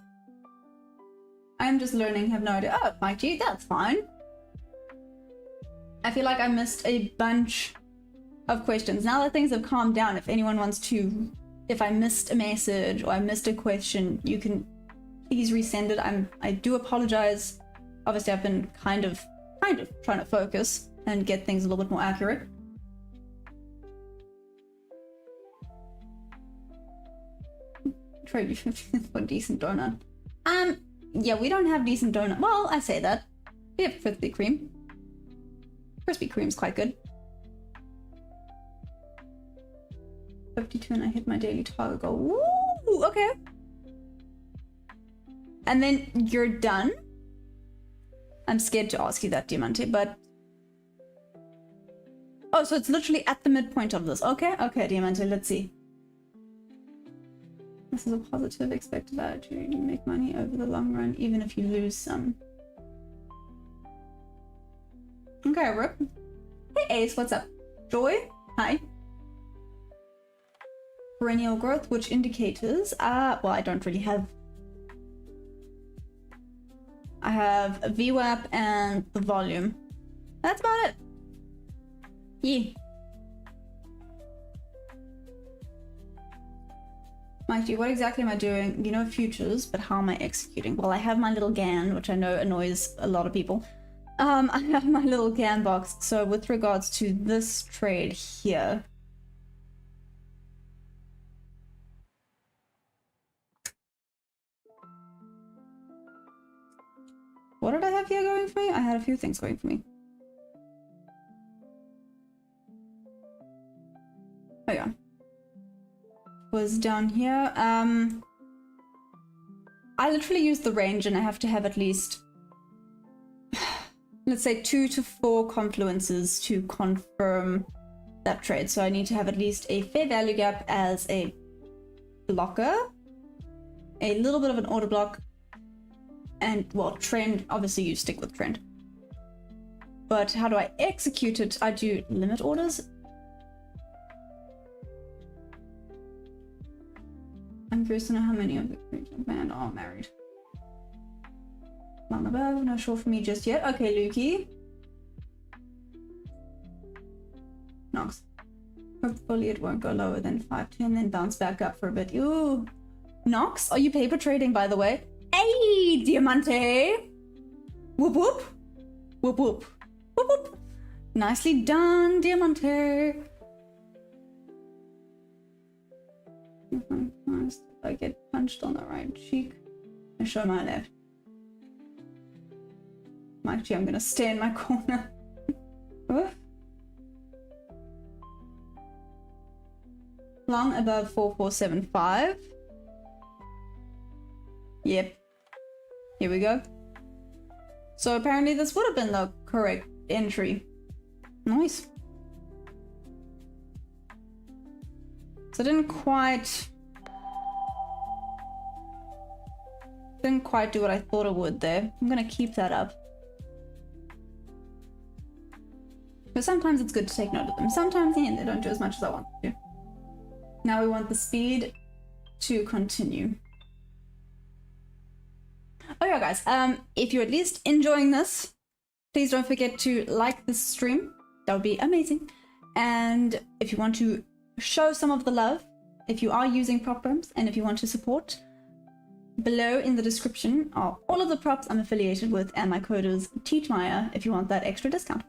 I'm just learning, have no idea. Oh, Mikey, that's fine. I feel like I missed a bunch of questions. Now that things have calmed down, if anyone wants to, if I missed a message or I missed a question, you can please resend it. I do apologize. Obviously, I've been kind of trying to focus and get things a little bit more accurate. Trade you 50 for a decent donut. Yeah, we don't have decent donut. Well, I say that. We have Krispy Kreme. Krispy Kreme's quite good. 52 and I hit my daily target goal. Woo! Okay. And then you're done? I'm scared to ask you that, Diamante, but... Oh, so it's literally at the midpoint of this. Okay, okay, Diamante, let's see. This is a positive expected attitude. You make money over the long run, even if you lose some. Okay, Rip. Hey, Ace, what's up? Joy? Hi. Perennial growth, which indicators? Well, I don't really have... I have a VWAP and the volume. That's about it. Yeah. Mikey, what exactly am I doing? You know futures, but how am I executing? Well, I have my little GAN, which I know annoys a lot of people. I have my little GAN box. So with regards to this trade here, have here going for me? I had a few things going for me. Oh yeah. Was down here. I literally use the range and I have to have at least, let's say 2 to 4 confluences to confirm that trade. So I need to have at least a fair value gap as a blocker, a little bit of an order block, and well, trend, obviously you stick with trend. But how do I execute it? I do limit orders. I'm curious to know how many of the band are married. Long above, no short for me just yet. Okay, Lukey. Knox. Hopefully it won't go lower than 510, then bounce back up for a bit. Ooh. Knox, are you paper trading, by the way? Hey, Diamante! Whoop whoop. Whoop whoop. Whoop whoop. Nicely done, Diamante. Nice. If I get punched on the right cheek, I show my left. Actually, I'm gonna stay in my corner. Long above 4475. Yep. Here we go. So apparently this would have been the correct entry. Nice. So I didn't quite do what I thought it would there. I'm gonna keep that up. But sometimes it's good to take note of them. Sometimes they don't do as much as I want to. Now we want the speed to continue. Oh yeah, guys, if you're at least enjoying this, please don't forget to like this stream. That would be amazing. And if you want to show some of the love, if you are using prop firms and if you want to support, below in the description are all of the props I'm affiliated with, and my code is TEACHMAYA if you want that extra discount.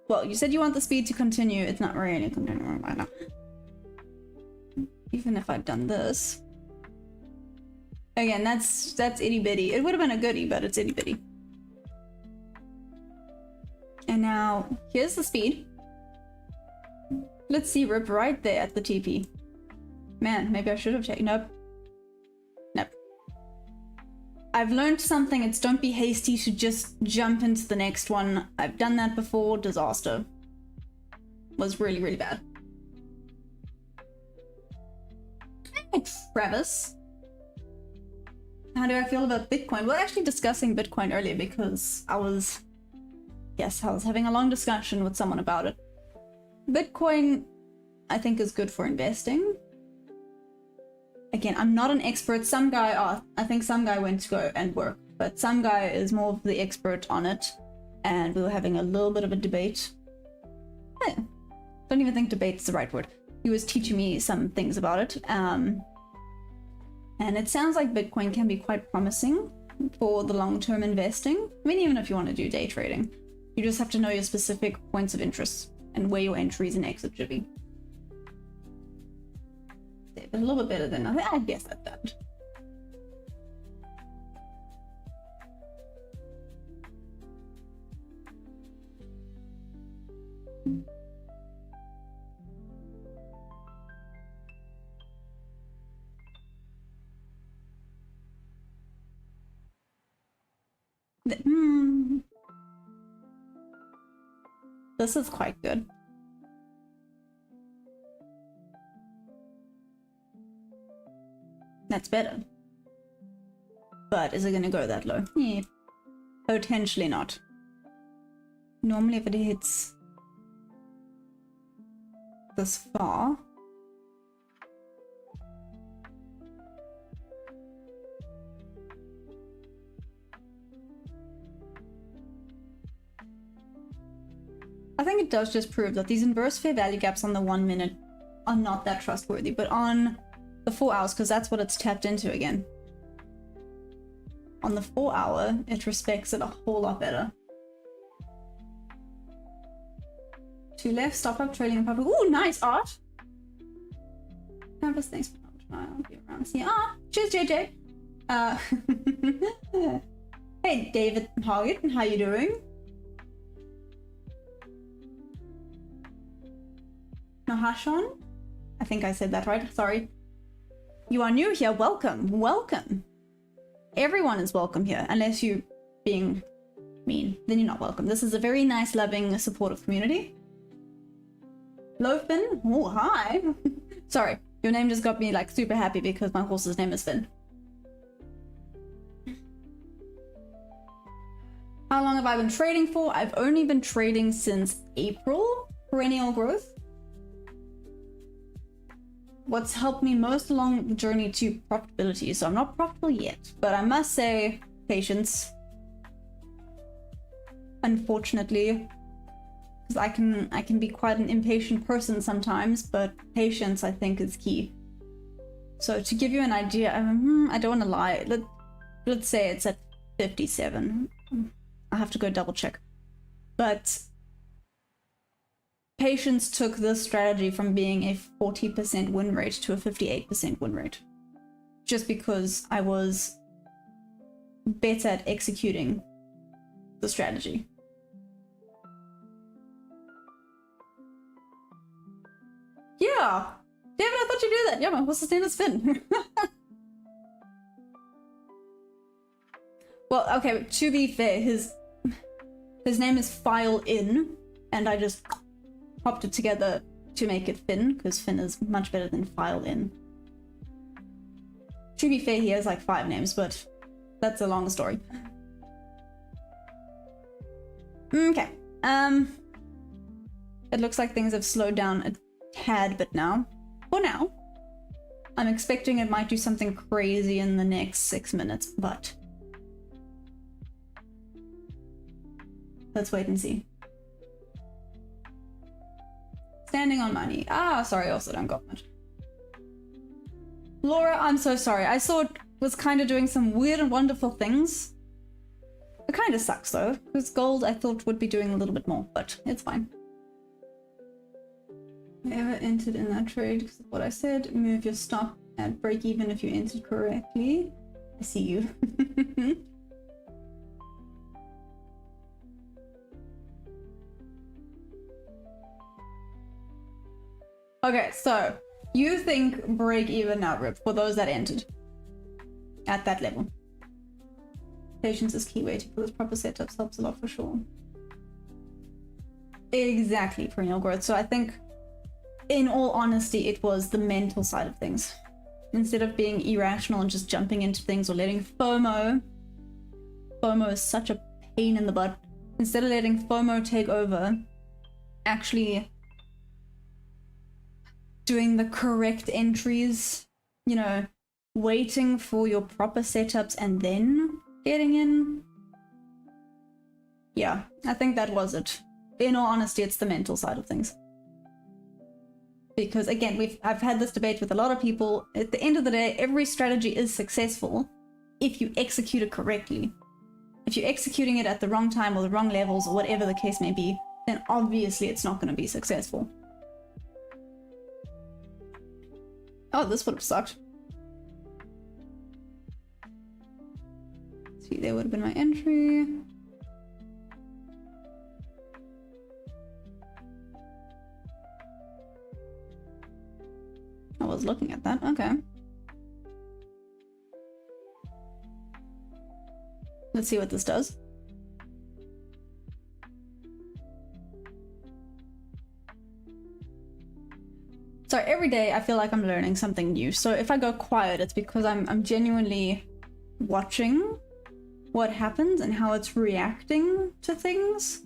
Well, you said you want the speed to continue. It's not really continuing right now. Even if I've done this. Again, that's itty bitty. It would have been a goodie, but it's itty bitty. And now, here's the speed. Let's see, rip right there at the TP. Man, maybe I should have taken... Nope. Nope. I've learned something. It's don't be hasty to just jump into the next one. I've done that before. Disaster. Was really, really bad. Hey, Travis. How do I feel about Bitcoin? We were actually discussing Bitcoin earlier because I was having a long discussion with someone about it. Bitcoin, I think, is good for investing. Again, I'm not an expert. Some guy, I think some guy went to go and work, but some guy is more of the expert on it, and we were having a little bit of a debate. I don't even think debate is the right word. He was teaching me some things about it, and it sounds like Bitcoin can be quite promising for the long-term investing. I mean, even if you want to do day trading, you just have to know your specific points of interest and where your entries and exits should be. A little bit better than I guess at that. This is quite good. That's better. But is it going to go that low? Yeah. Potentially not. Normally if it hits this far... I think it does just prove that these inverse fair value gaps on the 1 minute are not that trustworthy, but on the 4 hours, because that's what it's tapped into again. On the 4 hour, it respects it a whole lot better. To left, stop up, trailing in public. Ooh, nice art! Canvas, thanks for knowledge. I'll be around. See, cheers, JJ. Hey, David Hoggett, how you doing? Nahashon? I think I said that right. Sorry. You are new here. Welcome. Welcome. Everyone is welcome here, unless you being mean. Then you're not welcome. This is a very nice, loving, supportive community. Hello, Finn. Oh, hi. Sorry, your name just got me like super happy because my horse's name is Finn. How long have I been trading for? I've only been trading since April. Perennial growth. What's helped me most along the journey to profitability? So I'm not profitable yet, but I must say patience. Unfortunately, because I can be quite an impatient person sometimes, but patience I think is key. So to give you an idea, I don't want to lie. Let's say it's at 57. I have to go double check. But patience took this strategy from being a 40% win rate to a 58% win rate. Just because I was better at executing the strategy. Yeah! David, I thought you knew that! Yeah, my horse's name is Finn. Well, okay, to be fair, his name is File In, and I just popped it together to make it Finn, because Finn is much better than File In. To be fair, he has like 5 names, but that's a long story. Okay, it looks like things have slowed down a tad bit now. For now. I'm expecting it might do something crazy in the next 6 minutes, but let's wait and see. Standing on money. Sorry, also don't got much. Laura, I'm so sorry. I saw it was kind of doing some weird and wonderful things. It kind of sucks though, because gold I thought would be doing a little bit more, but it's fine. Ever entered in that trade? Because of what I said, move your stop at break even if you entered correctly. I see you. Okay, so you think break even now, Rip, for those that entered at that level. Patience is key. Waiting for those proper setups helps a lot for sure. Exactly, perennial growth. So I think, in all honesty, it was the mental side of things. Instead of being irrational and just jumping into things or letting FOMO is such a pain in the butt. Instead of letting FOMO take over, actually doing the correct entries, you know, waiting for your proper setups and then getting in. Yeah, I think that was it. In all honesty, it's the mental side of things. Because again, I've had this debate with a lot of people. At the end of the day, every strategy is successful if you execute it correctly. If you're executing it at the wrong time or the wrong levels or whatever the case may be, then obviously it's not going to be successful. Oh, this would have sucked. See, there would have been my entry. I was looking at that, okay. Let's see what this does. So every day I feel like I'm learning something new. So if I go quiet, it's because I'm genuinely watching what happens and how it's reacting to things.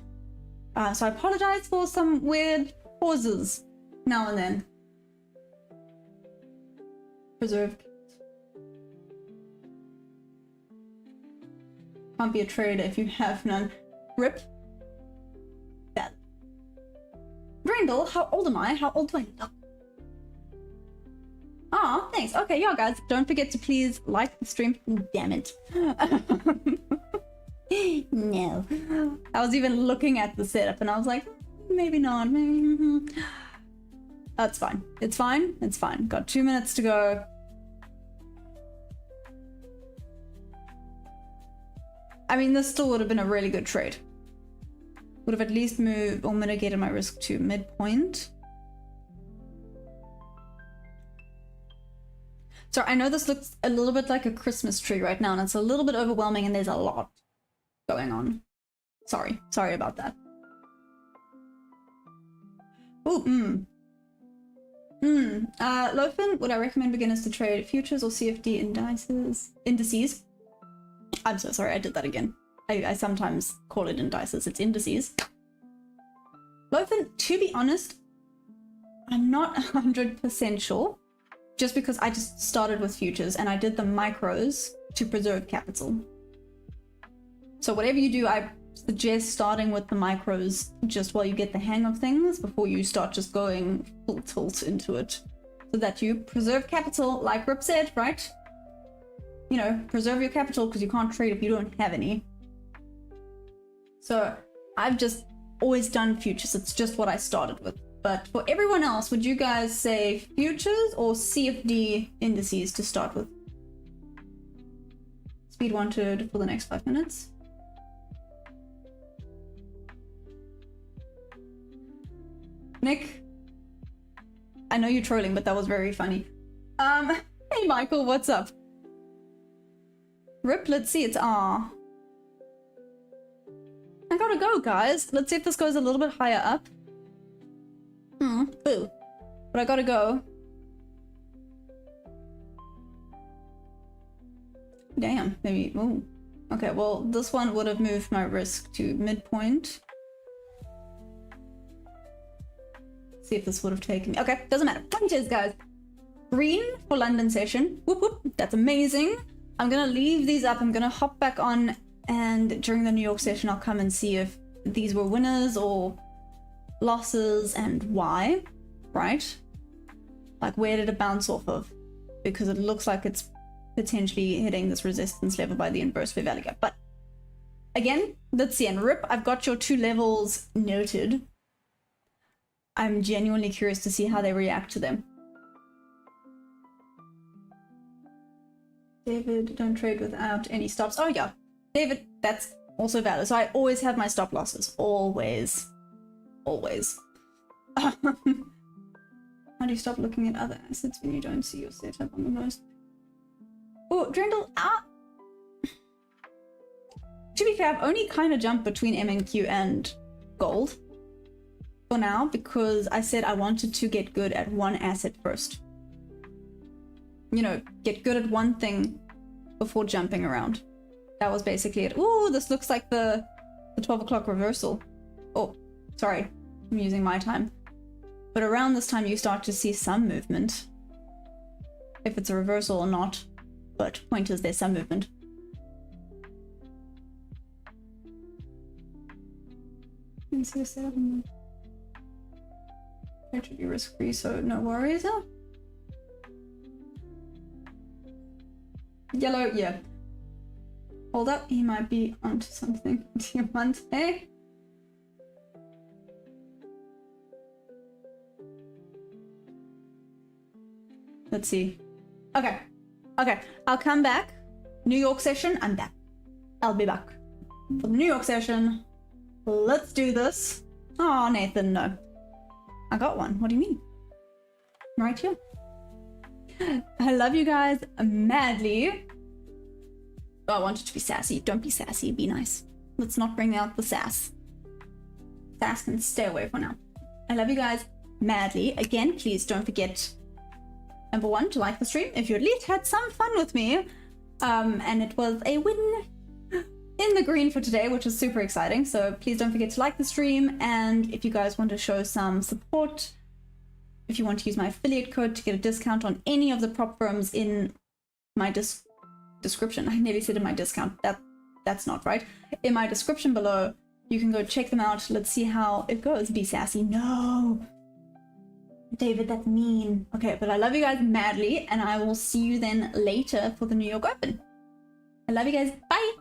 So I apologize for some weird pauses now and then. Preserve. Can't be a trader if you have none. Rip. That. Grindel, how old am I? How old do I look? Ah, thanks. Okay, yeah, guys, don't forget to please like the stream. Damn it. No. I was even looking at the setup and I was like, maybe not. Maybe. That's fine. It's fine. It's fine. Got 2 minutes to go. I mean, this still would have been a really good trade. Would have at least moved or mitigated my risk to midpoint. So I know this looks a little bit like a Christmas tree right now, and it's a little bit overwhelming, and there's a lot going on. Sorry about that. Ooh, Lofin, would I recommend beginners to trade futures or CFD indices? I'm so sorry, I did that again. I sometimes call it indices, it's indices. Lofin, to be honest, I'm not 100% sure, just because I just started with futures and I did the micros to preserve capital. So whatever you do, I suggest starting with the micros just while you get the hang of things before you start just going full tilt into it, so that you preserve capital, like Rip said, right? You know, preserve your capital, because you can't trade if you don't have any. So I've just always done futures. It's just what I started with. But for everyone else, would you guys say futures or CFD indices to start with? Speed wanted for the next 5 minutes. Nick, I know you're trolling, but that was very funny. Hey Michael, what's up? Rip, let's see, it's R. I gotta go, guys. Let's see if this goes a little bit higher up. Boo. But I gotta go. Damn, maybe, ooh. Okay, well, this one would have moved my risk to midpoint. See if this would have taken me. Okay, doesn't matter. Point is, guys, green for London session. Whoop whoop, that's amazing. I'm gonna leave these up. I'm gonna hop back on, and during the New York session, I'll come and see if these were winners or losses and why, right? Like, where did it bounce off of? Because it looks like it's potentially hitting this resistance level by the inverse fair value gap. But again, let's see. And Rip, I've got your 2 levels noted. I'm genuinely curious to see how they react to them. David, don't trade without any stops. Oh yeah, David, that's also valid. So I always have my stop losses. Always. Always. How do you stop looking at other assets when you don't see your setup on the most? Oh, Drendel, to be fair, I've only kind of jumped between MNQ and gold for now, because I said I wanted to get good at one asset first. You know, get good at one thing before jumping around. That was basically it. Ooh, this looks like the 12 o'clock reversal. Oh, sorry, I'm using my time. But around this time you start to see some movement. If it's a reversal or not. But point is, there's some movement. It should be risk-free, so no worries. Huh? Yellow, yeah. Hold up, he might be onto something. Diamante. Let's see. Okay. Okay, I'll come back. New York session, I'm back. I'll be back. For the New York session, let's do this. Oh, Nathan, no. I got one. What do you mean? Right here. I love you guys madly. Oh, I wanted to be sassy. Don't be sassy, be nice. Let's not bring out the sass. Sass can stay away for now. I love you guys madly. Again, please don't forget, number 1, to like the stream if you at least had some fun with me. And it was a win in the green for today, which was super exciting. So please don't forget to like the stream. And if you guys want to show some support, if you want to use my affiliate code to get a discount on any of the prop firms in my description. I nearly said in my discount. That's not right. In my description below, you can go check them out. Let's see how it goes. Be sassy. No. David, that's mean. Okay, but I love you guys madly, and I will see you then later for the New York Open. I love you guys. Bye.